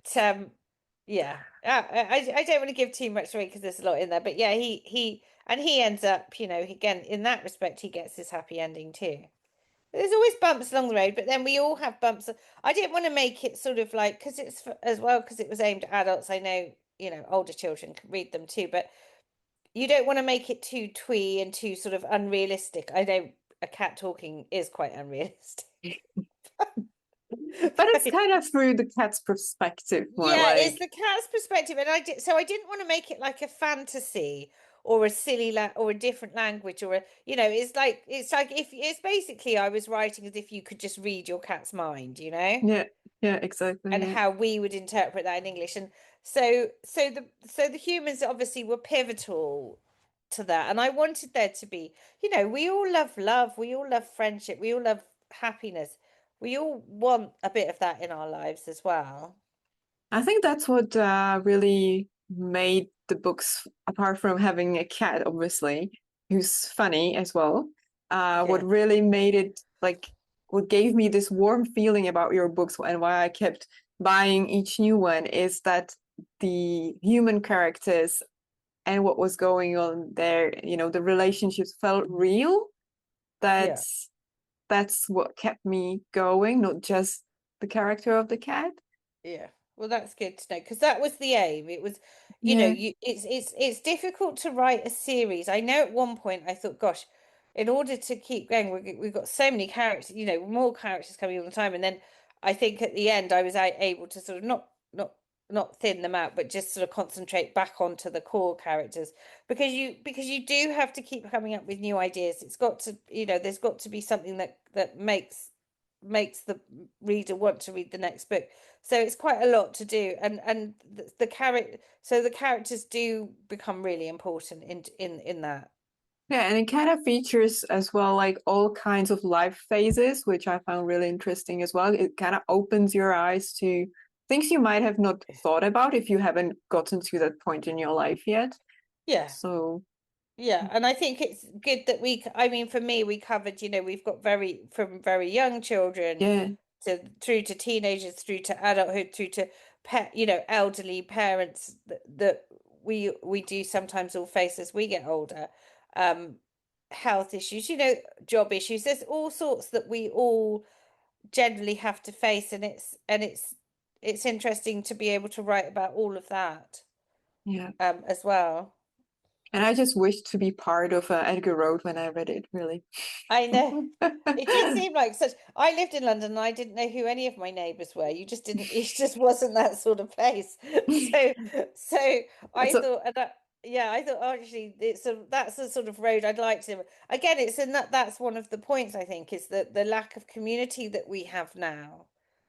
yeah, I don't want to give too much away because there's a lot in there. But yeah, he ends up, again in that respect, he gets his happy ending too. There's always bumps along the road, but then we all have bumps. I didn't want to make it sort of like because as well because it was aimed at adults. I know older children can read them too, but you don't want to make it too twee and too sort of unrealistic. I know a cat talking is quite unrealistic. But it's kind of through the cat's perspective, more Yeah, it's like. the cat's perspective, and I didn't want to make it like a fantasy or a silly or a different language or it's like if it's basically I was writing as if you could just read your cat's mind, Yeah, yeah, exactly. and Yeah. how we would interpret that in English. And so the humans obviously were pivotal to that. And I wanted there to be, we all love love, we all love friendship, we all love happiness. We all want a bit of that in our lives as well. I think that's what really made the books, apart from having a cat, obviously, who's funny as well. What Yeah. really made it like what gave me this warm feeling about your books and why I kept buying each new one is that the human characters and what was going on there, the relationships felt real. Yeah. That's what kept me going, not just the character of the cat. Yeah. Well, that's good to know because that was the aim. It was, Yeah, it's difficult to write a series. I know at one point I thought, gosh, in order to keep going, we've got so many characters, more characters coming all the time. And then I think at the end I was able to sort of not thin them out, but just sort of concentrate back onto the core characters because you do have to keep coming up with new ideas. It's got to, there's got to be something that makes the reader want to read the next book. So it's quite a lot to do, and the characters do become really important in that. yeah, and it kind of features as well like all kinds of life phases, which I found really interesting as well. It kind of opens your eyes to things you might have not thought about if you haven't gotten to that point in your life yet. Yeah. So, Yeah, and I think it's good that I mean, for me, we covered, we've got from very young children yeah, through to teenagers, through to adulthood, through to elderly parents that we do sometimes all face as we get older. Um, Health issues, job issues. There's all sorts that we all generally have to face, and it's interesting to be able to write about all of that yeah. as well. And I just wished to be part of Edgar Road when I read it, really. I know. It did seem like such. I lived in London and I didn't know who any of my neighbours were. You just didn't, it just wasn't that sort of place. So, so I So, thought, yeah, I thought actually that's the sort of road I'd like to. Again, it's in that's one of the points I think is that the lack of community that we have now.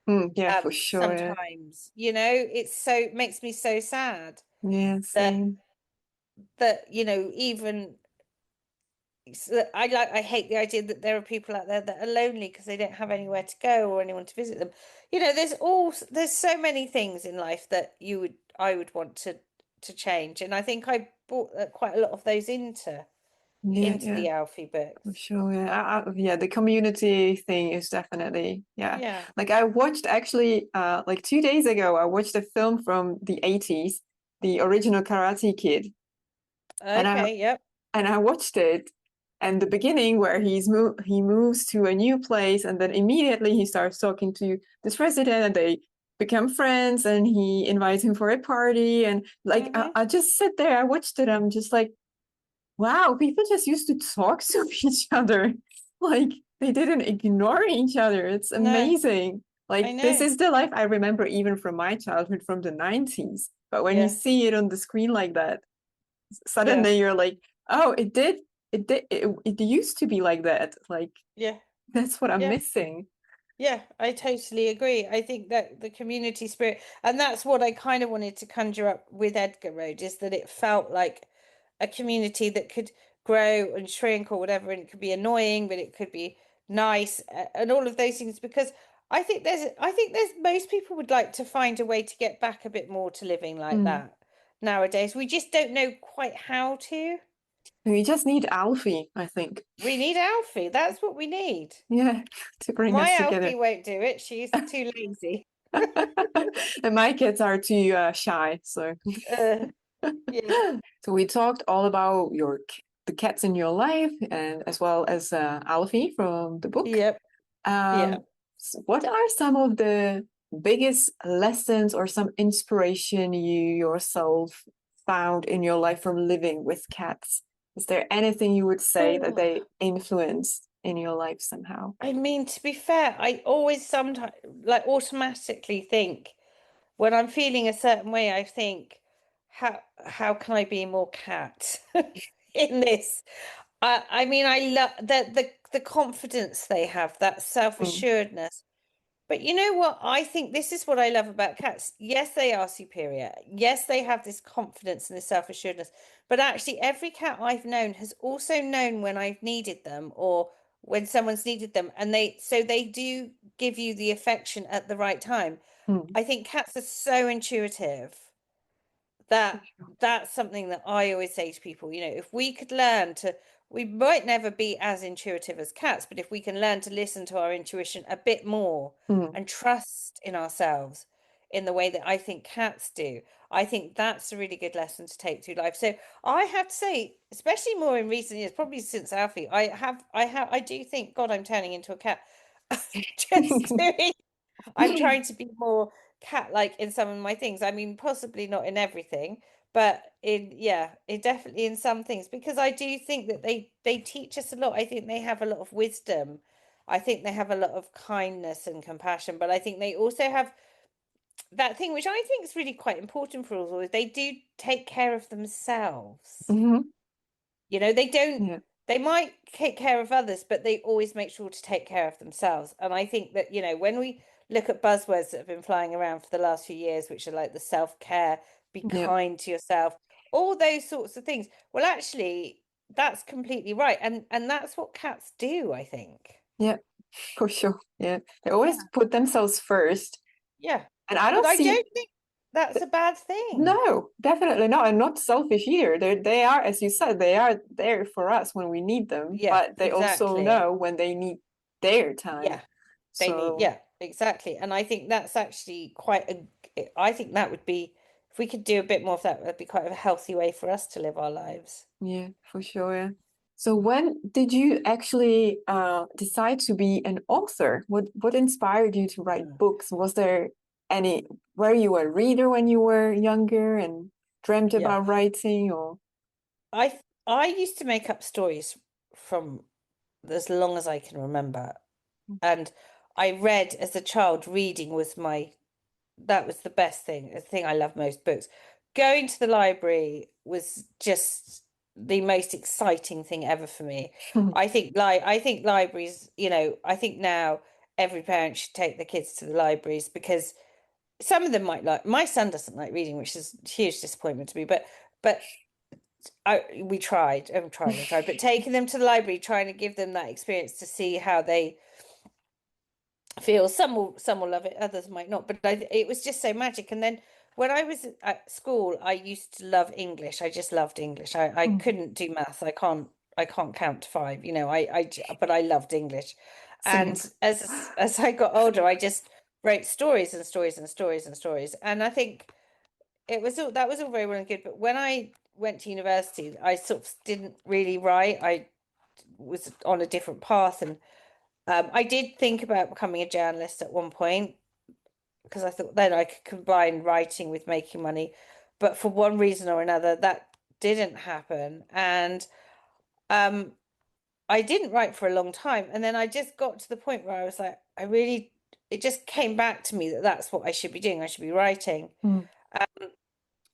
yeah, for sure. Yeah, Sometimes, it's makes me so sad yeah, that same. even I hate the idea that there are people out there that are lonely because they don't have anywhere to go or anyone to visit them. There's so many things in life that I would want to change, and I think I brought quite a lot of those Yeah, into yeah. the Alfie For books. sure, yeah. Yeah, the community thing is definitely, yeah. Yeah. Like I watched actually, like 2 days ago, I watched a film from the 80s, the original Karate Kid, and I Okay. Yep. and I watched it, and the beginning where he moves to a new place, and then immediately he starts talking to this resident, and they become friends, and he invites him for a party, and like Mm-hmm. I just sit there, I watched it, I'm just like, wow, people just used to talk to each other. Like they didn't ignore each other. It's No, amazing. I Like this know. is the life I remember even from my childhood from the 90s. But when you Yeah. see it on the screen like that, Yeah. suddenly you're like, oh, it used to be like that. Like Yeah. that's what I'm Yeah. missing. Yeah, I totally agree. I think that the community spirit, and that's what I kind of wanted to conjure up with Edgar Road, is that it felt like a community that could grow and shrink or whatever, and it could be annoying, but it could be nice, and all of those things. Because I think there's most people would like to find a way to get back a bit more to living like Mm, that nowadays. We just don't know quite how to. We just need Alfie, I think. We need Alfie. That's what we need. Yeah, to bring My us together. Alfie won't do it. She's too lazy. And my kids are too shy, so. Uh, yeah. So we talked all about the cats in your life, and as well as Alfie from the book. Yep. Yeah. What are some of the biggest lessons or some inspiration you yourself found in your life from living with cats? Is there anything you would say that Oh, they influenced in your life somehow? I mean, to be fair, I always sometimes like automatically think when I'm feeling a certain way, I think, how can I be more cat in this? I mean, I love the confidence they have, that Mm, self-assuredness. But you know what? I think this is what I love about cats. Yes, they are superior. Yes, they have this confidence and this self-assuredness. But actually, every cat I've known has also known when I've needed them or when someone's needed them. And they do give you the affection at the right time. mm, I think cats are so intuitive that for sure. that's something that I always say to people, if we could learn to, we might never be as intuitive as cats, but if we can learn to listen to our intuition a bit more Mm, and trust in ourselves in the way that I think cats do, I think that's a really good lesson to take through life. So I have to say, especially more in recent years, probably since Alfie, I do think, God, I'm turning into a cat. Just doing I'm trying to be more cat-like in some of my things. I mean, possibly not in everything, but it definitely in some things because I do think that they teach us a lot. I think they have a lot of wisdom. I think they have a lot of kindness and compassion, but I think they also have that thing which I think is really quite important for us all is they do take care of themselves. mhm, They don't, yeah, they might take care of others, but they always make sure to take care of themselves. And I think that, when we look at buzzwords that have been flying around for the last few years, which are like the self-care, be yeah, kind to yourself, all those sorts of things. Well, actually, that's completely right. And that's what cats do, I think. yeah, for sure. Yeah, they always Yeah. put themselves first, Yeah. and I But don't I see. don't think that's a bad thing. No, definitely not, and not selfish either. They are, as you said, they are there for us when we need them, Yeah, but they also exactly. know when they need their time. Yeah. They need, So yeah, exactly. And I think that's actually I think that would be, if we could do a bit more of that, that'd be quite a healthy way for us to live our lives. yeah, for sure. Yeah. So when did you actually decide to be an author? What inspired you to write Mm. books? Was there any, were you a reader when you were younger and dreamt Yeah. about writing or? I used to make up stories from as long as I can remember. And I read as a child, reading was that was the best thing, the thing I love most, books. Going to the library was just the most exciting thing ever for me. I think libraries, I think now every parent should take their kids to the libraries because some of them might like, my son doesn't like reading, which is a huge disappointment to me, but we tried and tried and tried, but taking them to the library, trying to give them that experience to see how they feel. Some will love it, others might not. But it was just so magic. And then when I was at school, I used to love English. I just loved English. I couldn't do maths. I can't count to five. But I loved English. Same. And as I got older, I just wrote stories and stories and stories and stories. And I think that was all very well and good. But when I went to university, I sort of didn't really write. I was on a different path and I did think about becoming a journalist at one point because I thought then I could combine writing with making money. But for one reason or another, that didn't happen. And um, I didn't write for a long time. And then I just got to the point where I was like, it just came back to me that that's what I should be doing. I should be writing. Mm,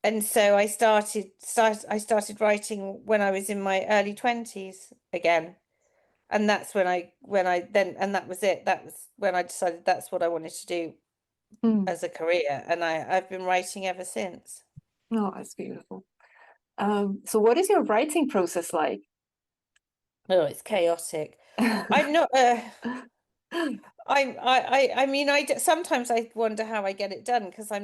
And so I started writing when I was in my early 20s again. And that's and that was it. That was when I decided that's what I wanted to do mm. as a career, and I've been writing ever since. Oh, that's beautiful. So what is your writing process like? Oh, it's chaotic. I'm not I mean, sometimes I wonder how I get it done because I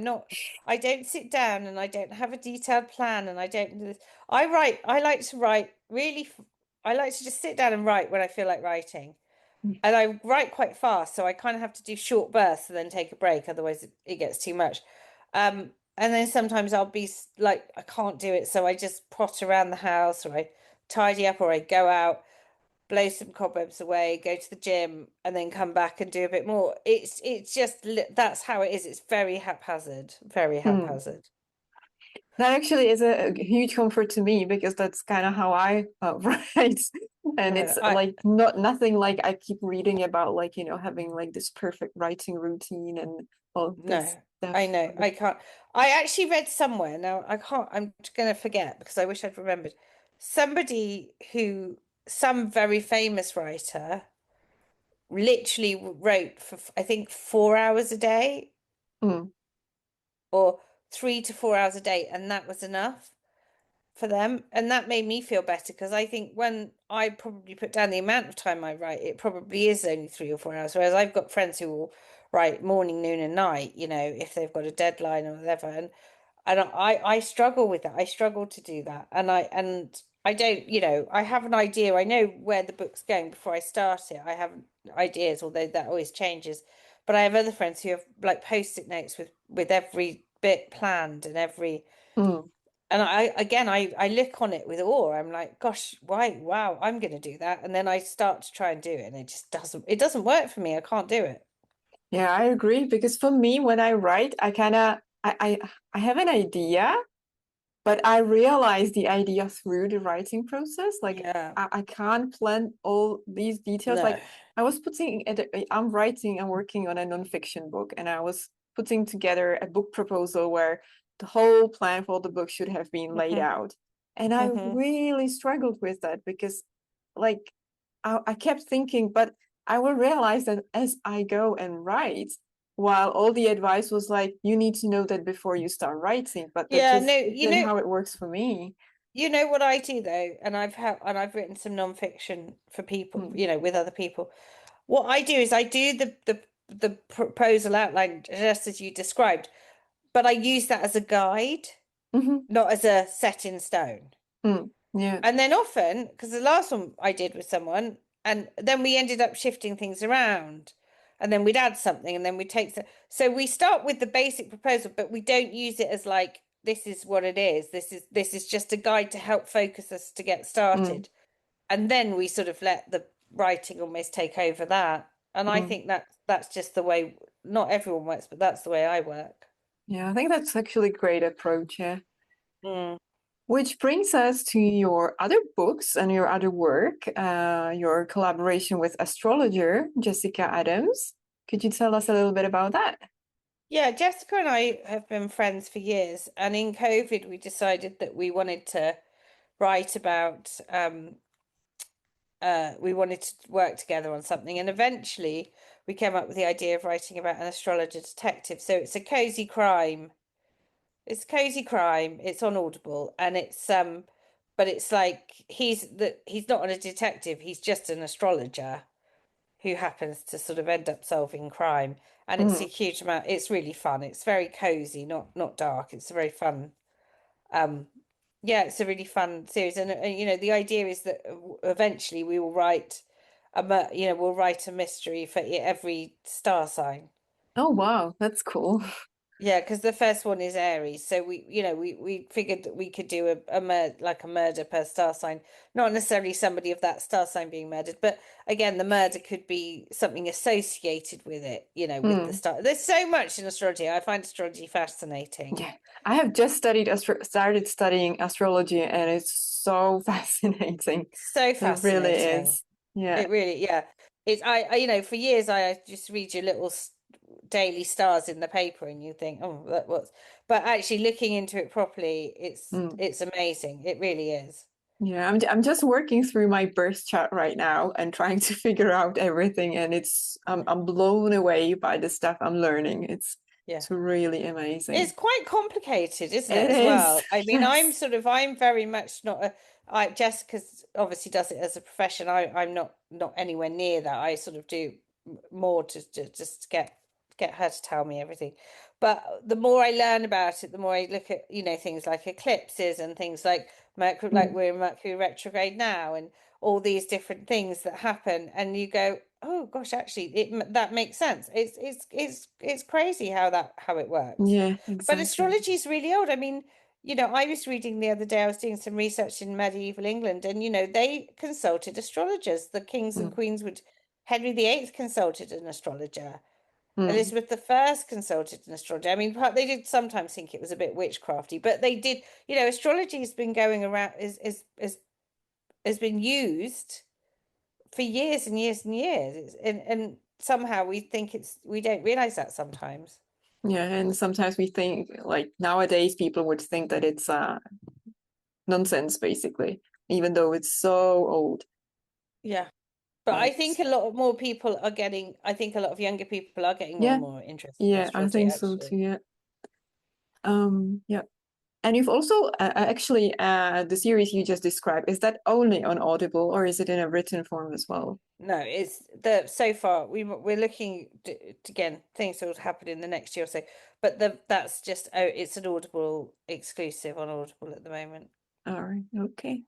don't sit down and I don't have a detailed plan and I don't do this. I like to write I like to just sit down and write when I feel like writing. And I write quite fast, so I kind of have to do short bursts and then take a break, otherwise it gets too much. And then sometimes I'll be like, I can't do it, so I just potter around the house or I tidy up or I go out, blow some cobwebs away, go to the gym, and then come back and do a bit more. It's just that's how it is. It's very haphazard, very Mm. haphazard. That actually is a huge comfort to me because that's kind of how I write. And No, it's like not nothing like I keep reading about like, you know, having like this perfect writing routine and all this no, I stuff. know, I can't. I actually read somewhere, now I can't, I'm going to forget because I wish I'd remembered. Somebody who, some very famous writer, literally wrote for, I think, 4 hours a day Mm, or 3 to 4 hours a day, and that was enough for them. And that made me feel better because I think when I probably put down the amount of time I write, it probably is only 3 or 4 hours. Whereas I've got friends who will write morning, noon, and night, you know, if they've got a deadline or whatever. And I struggle with that. I struggle to do that. And I don't, you know, I have an idea. I know where the book's going before I start it. I have ideas, although that always changes. But I have other friends who have like post-it notes with every bit planned and every, mm. and I look on it with awe. I'm like, gosh, why, wow, I'm gonna do that. And then I start to try and do it, and it doesn't work for me. I can't do it. Yeah, I agree because for me, when I write, I kind of I have an idea. But I realized the idea through the writing process. Like Yeah. I can't plan all these details. No. Like I was putting it, I'm working on a nonfiction book, and I was putting together a book proposal where the whole plan for the book should have been laid Hmm. out. And I Hmm. really struggled with that because like I kept thinking, but I will realize that as I go and write, while all the advice was like, you need to know that before you start writing, but that Yeah, no, just isn't how it works for me. you know what I do though, and I've written some nonfiction for people, Mm. you know, with other people. What I do is I do the proposal outline just as you described, but I use that as a guide, Hmm. not as a set in stone. Mm. Yeah. And then often, because the last one I did with someone, and then we ended up shifting things around, and then we'd add something, and then we'd take so we start with the basic proposal, but we don't use it as like this is what it is. This is just a guide to help focus us to get Mm. started, and then we sort of let the writing almost take over that. And I Mm. think that's just the way. Not everyone works, but that's the way I work. Yeah, I think that's actually a great approach. Yeah. Mm. Which brings us to your other books and your other work, your collaboration with astrologer Jessica Adams. Could you tell us a little bit about that? Yeah, Jessica and I have been friends for years, and in COVID, we decided that we wanted to write about, we wanted to work together on something, and eventually we came up with the idea of writing about an astrologer detective. So it's a cozy crime. It's cozy crime. It's on Audible, and but it's like he's not a detective. He's just an astrologer who happens to sort of end up solving crime. And it's a Mm. huge amount. It's really fun. It's very cozy, not dark. It's a very fun. Um, yeah, it's a really fun series. And you know, the idea is that eventually we will write we'll write a mystery for every star sign. Oh, wow, that's cool. Yeah, because the first one is Aries, so we figured that we could do like a murder per star sign, not necessarily somebody of that star sign being murdered, but again, the murder could be something associated with it, you know, with the Mm. star. There's so much in astrology. I find astrology fascinating. Yeah, I have just started studying astrology, and it's so fascinating. So It really fascinating. is. Yeah. It really, yeah. You know, for years I just read your little daily stars in the paper, and you think, oh, that what's. But actually, looking into it properly, Mm. it's amazing. It really is. Yeah, I'm just working through my birth chart right now and trying to figure out everything, and I'm blown away by the stuff I'm learning. Yeah. It's really amazing. It's quite complicated, isn't it, It as is. well? I mean, Yes. I'm very much not a, Jessica's obviously does it as a profession. I'm not anywhere near that. I sort of do more to just get her to tell me everything. But the more I learn about it, the more I look at, things like eclipses and things like Mercury, like Mm. we're in Mercury retrograde now, and all these different things that happen, and you go, oh gosh, actually, that makes sense. It's crazy how it works. Yeah, But exactly. astrology is really old. I mean, I was reading the other day, I was doing some research in medieval England, and they consulted astrologers. The kings and Mm. queens would, Henry VIII consulted an astrologer. Mm. Elizabeth the First consulted an astrologer. I mean, they did sometimes think it was a bit witchcrafty, but they did, astrology has been going around, has been used for years and years and years. And somehow we don't realize that sometimes. Yeah, and sometimes we think like nowadays people would think that it's nonsense basically, even though it's so old. Yeah. But I But think a lot of more people are getting, I think a lot of younger people are getting more yeah, and more interested in yeah, I astrology, think so too. actually. Yeah. Yeah. And you've also actually the series you just described, is that only on Audible or is it in a written form as well? No, it's so far we're looking again, things will happen in the next year or so, but that's just, it's an Audible exclusive on Audible at the moment. All right, okay.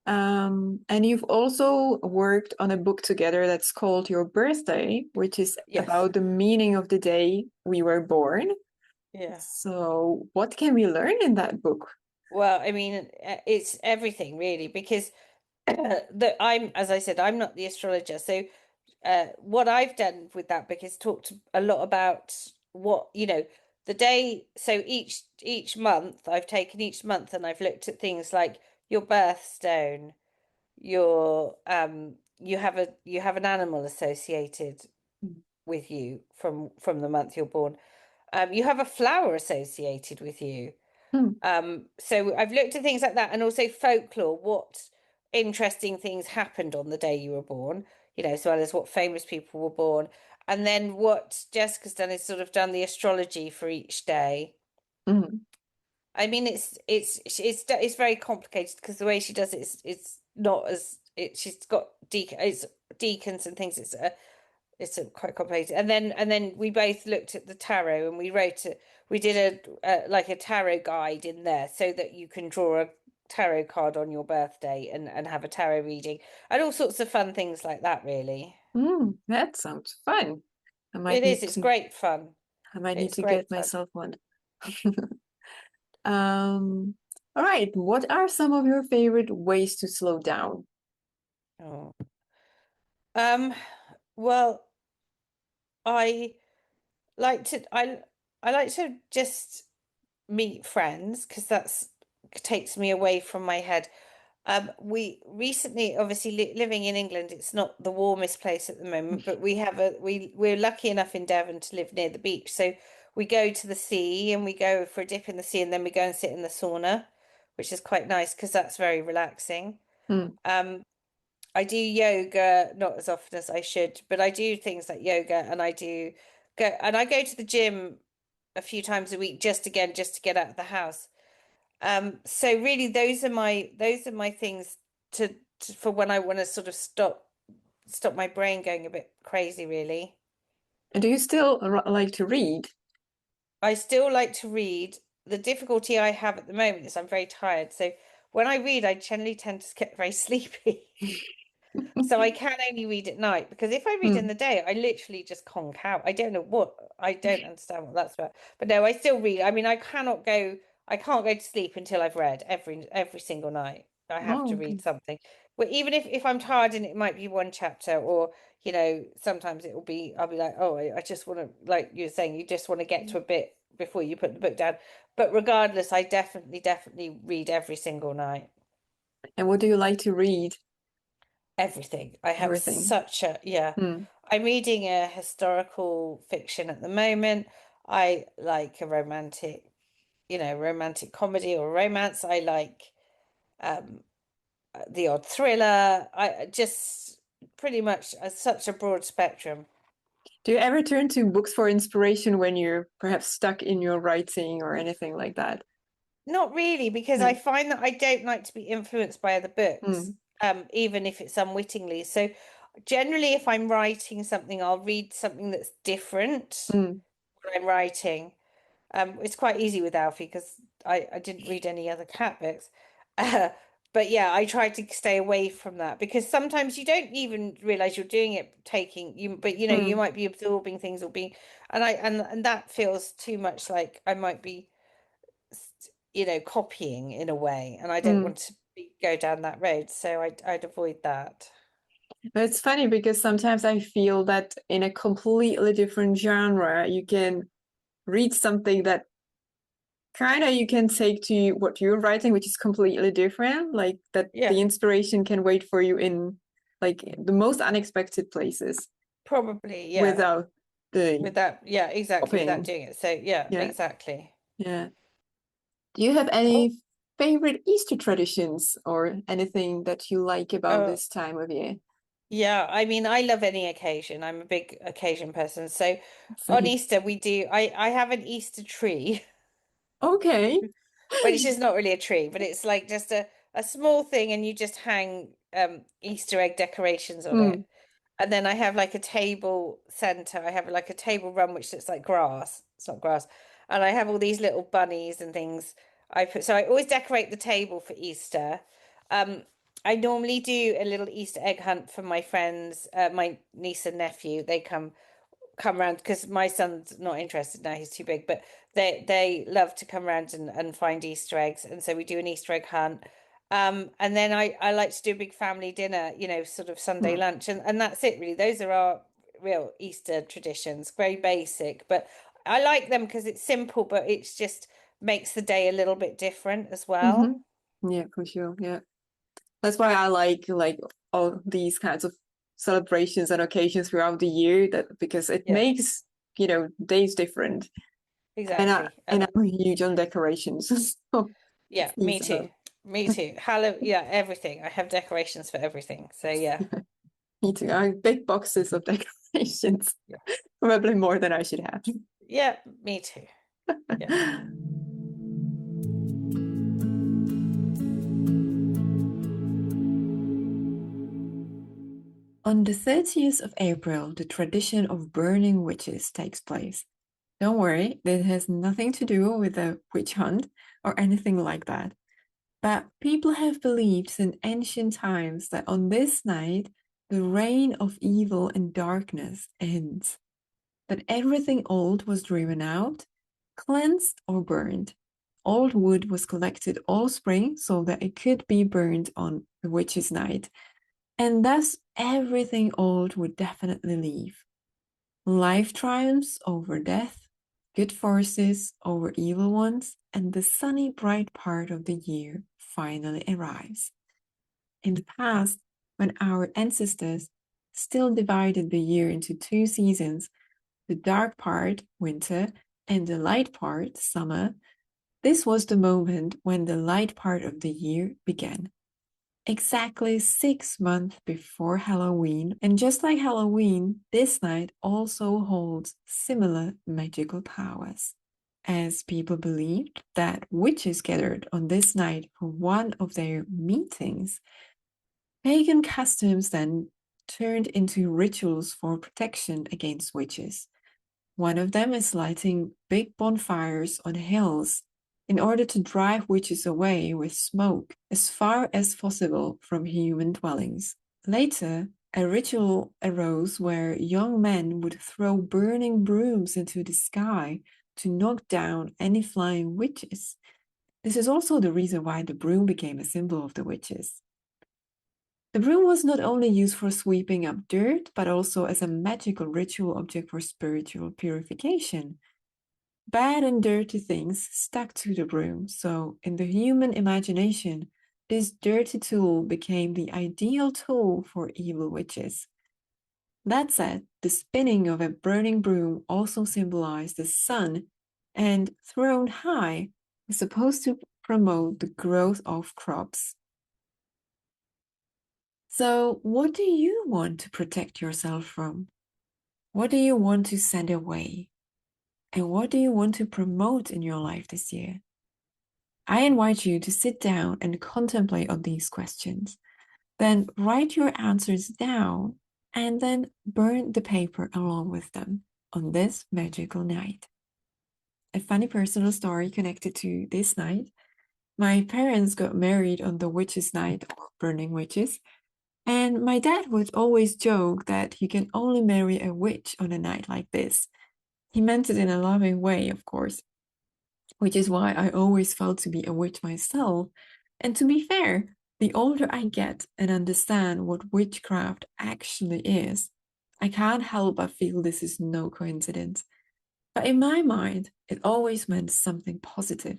And you've also worked on a book together that's called Your Birthday, which is Yes. about the meaning of the day we were born. Yeah. So, what can we learn in that book? Well, I mean, it's everything really, because as I said, I'm not the astrologer. So what I've done with that book is talked a lot about what, the day. So each month, I've taken each month and I've looked at things like your birthstone, you have an animal associated with you from the month you're born. You have a flower associated with you. Hmm. So I've looked at things like that, and also folklore, what interesting things happened on the day you were born, as well as what famous people were born. And then what Jessica's done is sort of done the astrology for each day. Mm. I mean, it's very complicated because the way she does it is it's not as she's got it's deacons and things. It's quite complicated. And then we both looked at the tarot, and we did like a tarot guide in there so that you can draw a tarot card on your birthday and have a tarot reading and all sorts of fun things like that, really. That sounds fun. I might It is, need it's to great fun. I might need It's to great get fun. myself one. Um, all right, what are some of your favorite ways to slow down? Oh. Um, well, I I like to just meet friends because that's takes me away from my head. We recently, obviously living in England, it's not the warmest place at the moment, but we're lucky enough in Devon to live near the beach. So we go to the sea and we go for a dip in the sea, and then we go and sit in the sauna, which is quite nice because that's very relaxing. Hmm. Um, I do yoga, not as often as I should, but I do things like yoga, and I go to the gym a few times a week just to get out of the house. So really those are my things for when I want to sort of stop my brain going a bit crazy, really. And do you still like to read? I still like to read. The difficulty I have at the moment is I'm very tired. So when I read, I generally tend to get very sleepy. So I can only read at night, because if I read in Hmm. the day, I literally just conk out. I don't understand what that's about. But no, I still read. I mean, I can't go to sleep until I've read every single night. I have Oh, to okay. read something. But even if I'm tired and it might be one chapter, or sometimes I'll be like, oh, I just want to, like you were saying, you just want to get to a bit before you put the book down. But regardless, I definitely read every single night. And what do you like to read? Everything. I have Everything. such a, yeah. Hmm. I'm reading a historical fiction at the moment. I like a romantic comedy or romance. I like um the odd thriller. I just pretty much such a broad spectrum. Do you ever turn to books for inspiration when you're perhaps stuck in your writing or anything like that? Not really, because I No. find that I don't like to be influenced by other books, Hmm. even if it's unwittingly. So Generally, if I'm writing something, I'll read something that's different Mm, when I'm writing. It's quite easy with Alfie because I didn't read any other cat books. Uh, but yeah, I try to stay away from that because sometimes you don't even realize you're doing it, taking you, but you know, you mm, might be absorbing things or being, and that feels too much like I might be, you know, copying in a way, and I don't mm. want to go down that road, so I'd avoid that. But it's funny because sometimes I feel that in a completely different genre, you can read something that kind of you can take to what you're writing, which is completely different. Like that Yeah, the inspiration can wait for you in like the most unexpected places probably, yeah. without the With that, yeah, exactly, without copying. doing it. So yeah, Yeah, exactly. yeah. Do you have Oh, any favorite Easter traditions or anything that you like about oh, this time of year? yeah. I mean, I love any occasion. I'm a big occasion person. So on Same. Easter, we do. I have an Easter tree. Okay. Well, it's just not really a tree, but it's like just a small thing, and you just hang Easter egg decorations on it. Mm, And then I have like a table center. I have like a table run which looks like grass. It's not grass. And I have all these little bunnies and things I put. So I always decorate the table for Easter. Um, I normally do a little Easter egg hunt for my friends, my niece and nephew. They come around because my son's not interested now, he's too big, but they love to come around and find Easter eggs, and so we do an Easter egg hunt. And then I like to do a big family dinner, you know, sort of Sunday mm, lunch, and that's it really. Those are our real Easter traditions, very basic, but I like them because it's simple, but it's just makes the day a little bit different as well. yeah, for sure. Yeah. That's why I like all these kinds of celebrations and occasions throughout the year that because it Yeah, makes, days different. exactly. And And I'm huge on decorations. So yeah, it's me easy. too. Me too. Halloween, yeah, everything. I have decorations for everything. So yeah. Me too. I have big boxes of decorations, Yeah. probably more than I should have. Yeah, me too. Yeah. On the 30th of April, the tradition of burning witches takes place. Don't worry, this has nothing to do with a witch hunt or anything like that. But people have believed since ancient times that on this night, the reign of evil and darkness ends, that everything old was driven out, cleansed, or burned. Old wood was collected all spring so that it could be burned on the witch's night, and thus everything old would definitely leave. Life triumphs over death, good forces over evil ones, and the sunny, bright part of the year finally arrives. In the past, when our ancestors still divided the year into two seasons, the dark part, winter, and the light part, summer, this was the moment when the light part of the year began. Exactly 6 months before Halloween, and just like Halloween, this night also holds similar magical powers. As people believed that witches gathered on this night for one of their meetings, pagan customs then turned into rituals for protection against witches. One of them is lighting big bonfires on hills in order to drive witches away with smoke as far as possible from human dwellings. Later, a ritual arose where young men would throw burning brooms into the sky to knock down any flying witches. This is also the reason why the broom became a symbol of the witches. The broom was not only used for sweeping up dirt, but also as a magical ritual object for spiritual purification. Bad and dirty things stuck to the broom, so in the human imagination, this dirty tool became the ideal tool for evil witches. That said, the spinning of a burning broom also symbolized the sun, and thrown high is supposed to promote the growth of crops. So, what do you want to protect yourself from? What do you want to send away? And what do you want to promote in your life this year? I invite you to sit down and contemplate on these questions. Then write your answers down and then burn the paper along with them on this magical night. A funny personal story connected to this night. My parents got married on the witches' night, or burning witches, and my dad would always joke that you can only marry a witch on a night like this. He meant it in a loving way, of course, which is why I always felt to be a witch myself. And to be fair, the older I get and understand what witchcraft actually is, I can't help but feel this is no coincidence. But in my mind, it always meant something positive,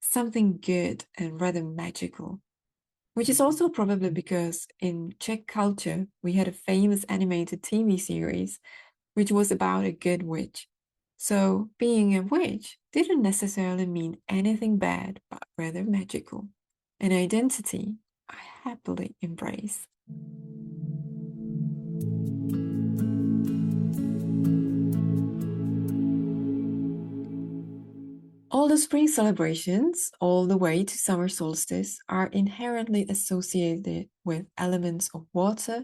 something good and rather magical. Which is also probably because in Czech culture, we had a famous animated TV series which was about a good witch. So being a witch didn't necessarily mean anything bad, but rather magical. An identity I happily embrace. All the spring celebrations, all the way to summer solstice, are inherently associated with elements of water,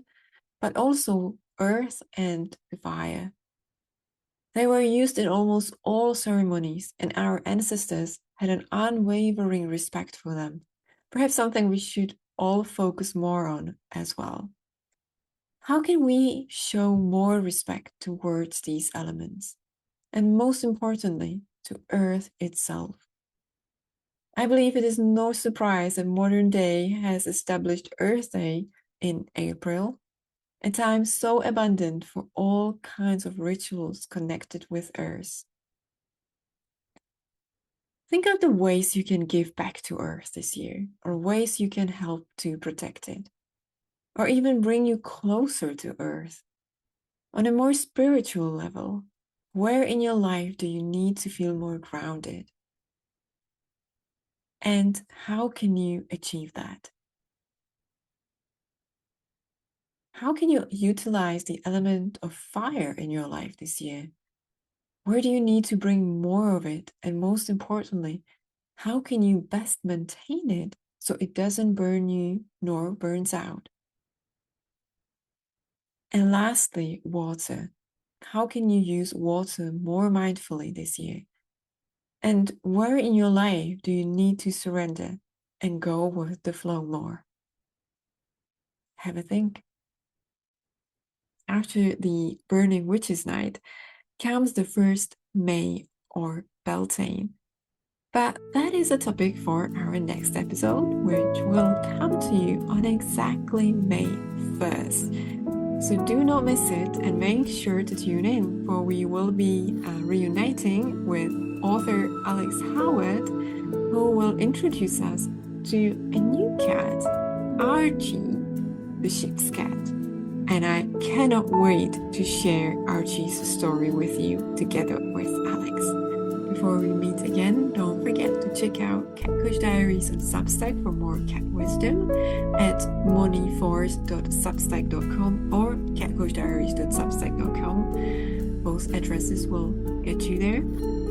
but also earth and fire. They were used in almost all ceremonies, and our ancestors had an unwavering respect for them, perhaps something we should all focus more on as well. How can we show more respect towards these elements? And most importantly, to Earth itself. I believe it is no surprise that modern day has established Earth Day in April, a time so abundant for all kinds of rituals connected with Earth. Think of the ways you can give back to Earth this year, or ways you can help to protect it, or even bring you closer to Earth. On a more spiritual level, where in your life do you need to feel more grounded? And how can you achieve that? How can you utilize the element of fire in your life this year? Where do you need to bring more of it? And most importantly, how can you best maintain it so it doesn't burn you nor burns out? And lastly, water. How can you use water more mindfully this year? And where in your life do you need to surrender and go with the flow more? Have a think. After the Burning Witches Night comes the 1st May or Beltane. But that is a topic for our next episode, which will come to you on exactly May 1st. So do not miss it and make sure to tune in, for we will be reuniting with author Alex Howard, who will introduce us to a new cat, Archie, the ship's cat. And I cannot wait to share Archie's story with you together with Alex. Before we meet again, don't forget to check out Cat Coach Diaries on Substack for more cat wisdom at moneyforce.substack.com or catcoachdiaries.substack.com. Both addresses will get you there.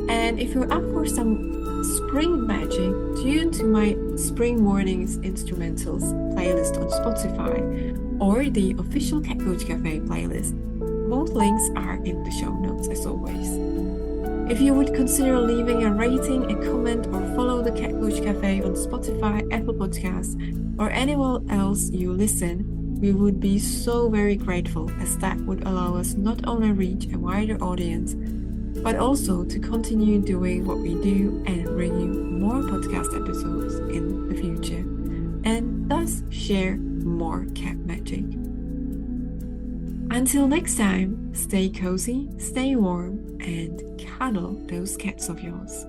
And if you're up for some spring magic, tune to my Spring Mornings Instrumentals playlist on Spotify or the official Cat Coach Café playlist. Both links are in the show notes as always. If you would consider leaving a rating, a comment, or follow the Cat Coach Café on Spotify, Apple Podcasts, or anywhere else you listen, we would be so very grateful, as that would allow us not only reach a wider audience, but also to continue doing what we do and bring you more podcast episodes in the future, and thus share more cat magic. Until next time, stay cozy, stay warm, and cuddle those cats of yours.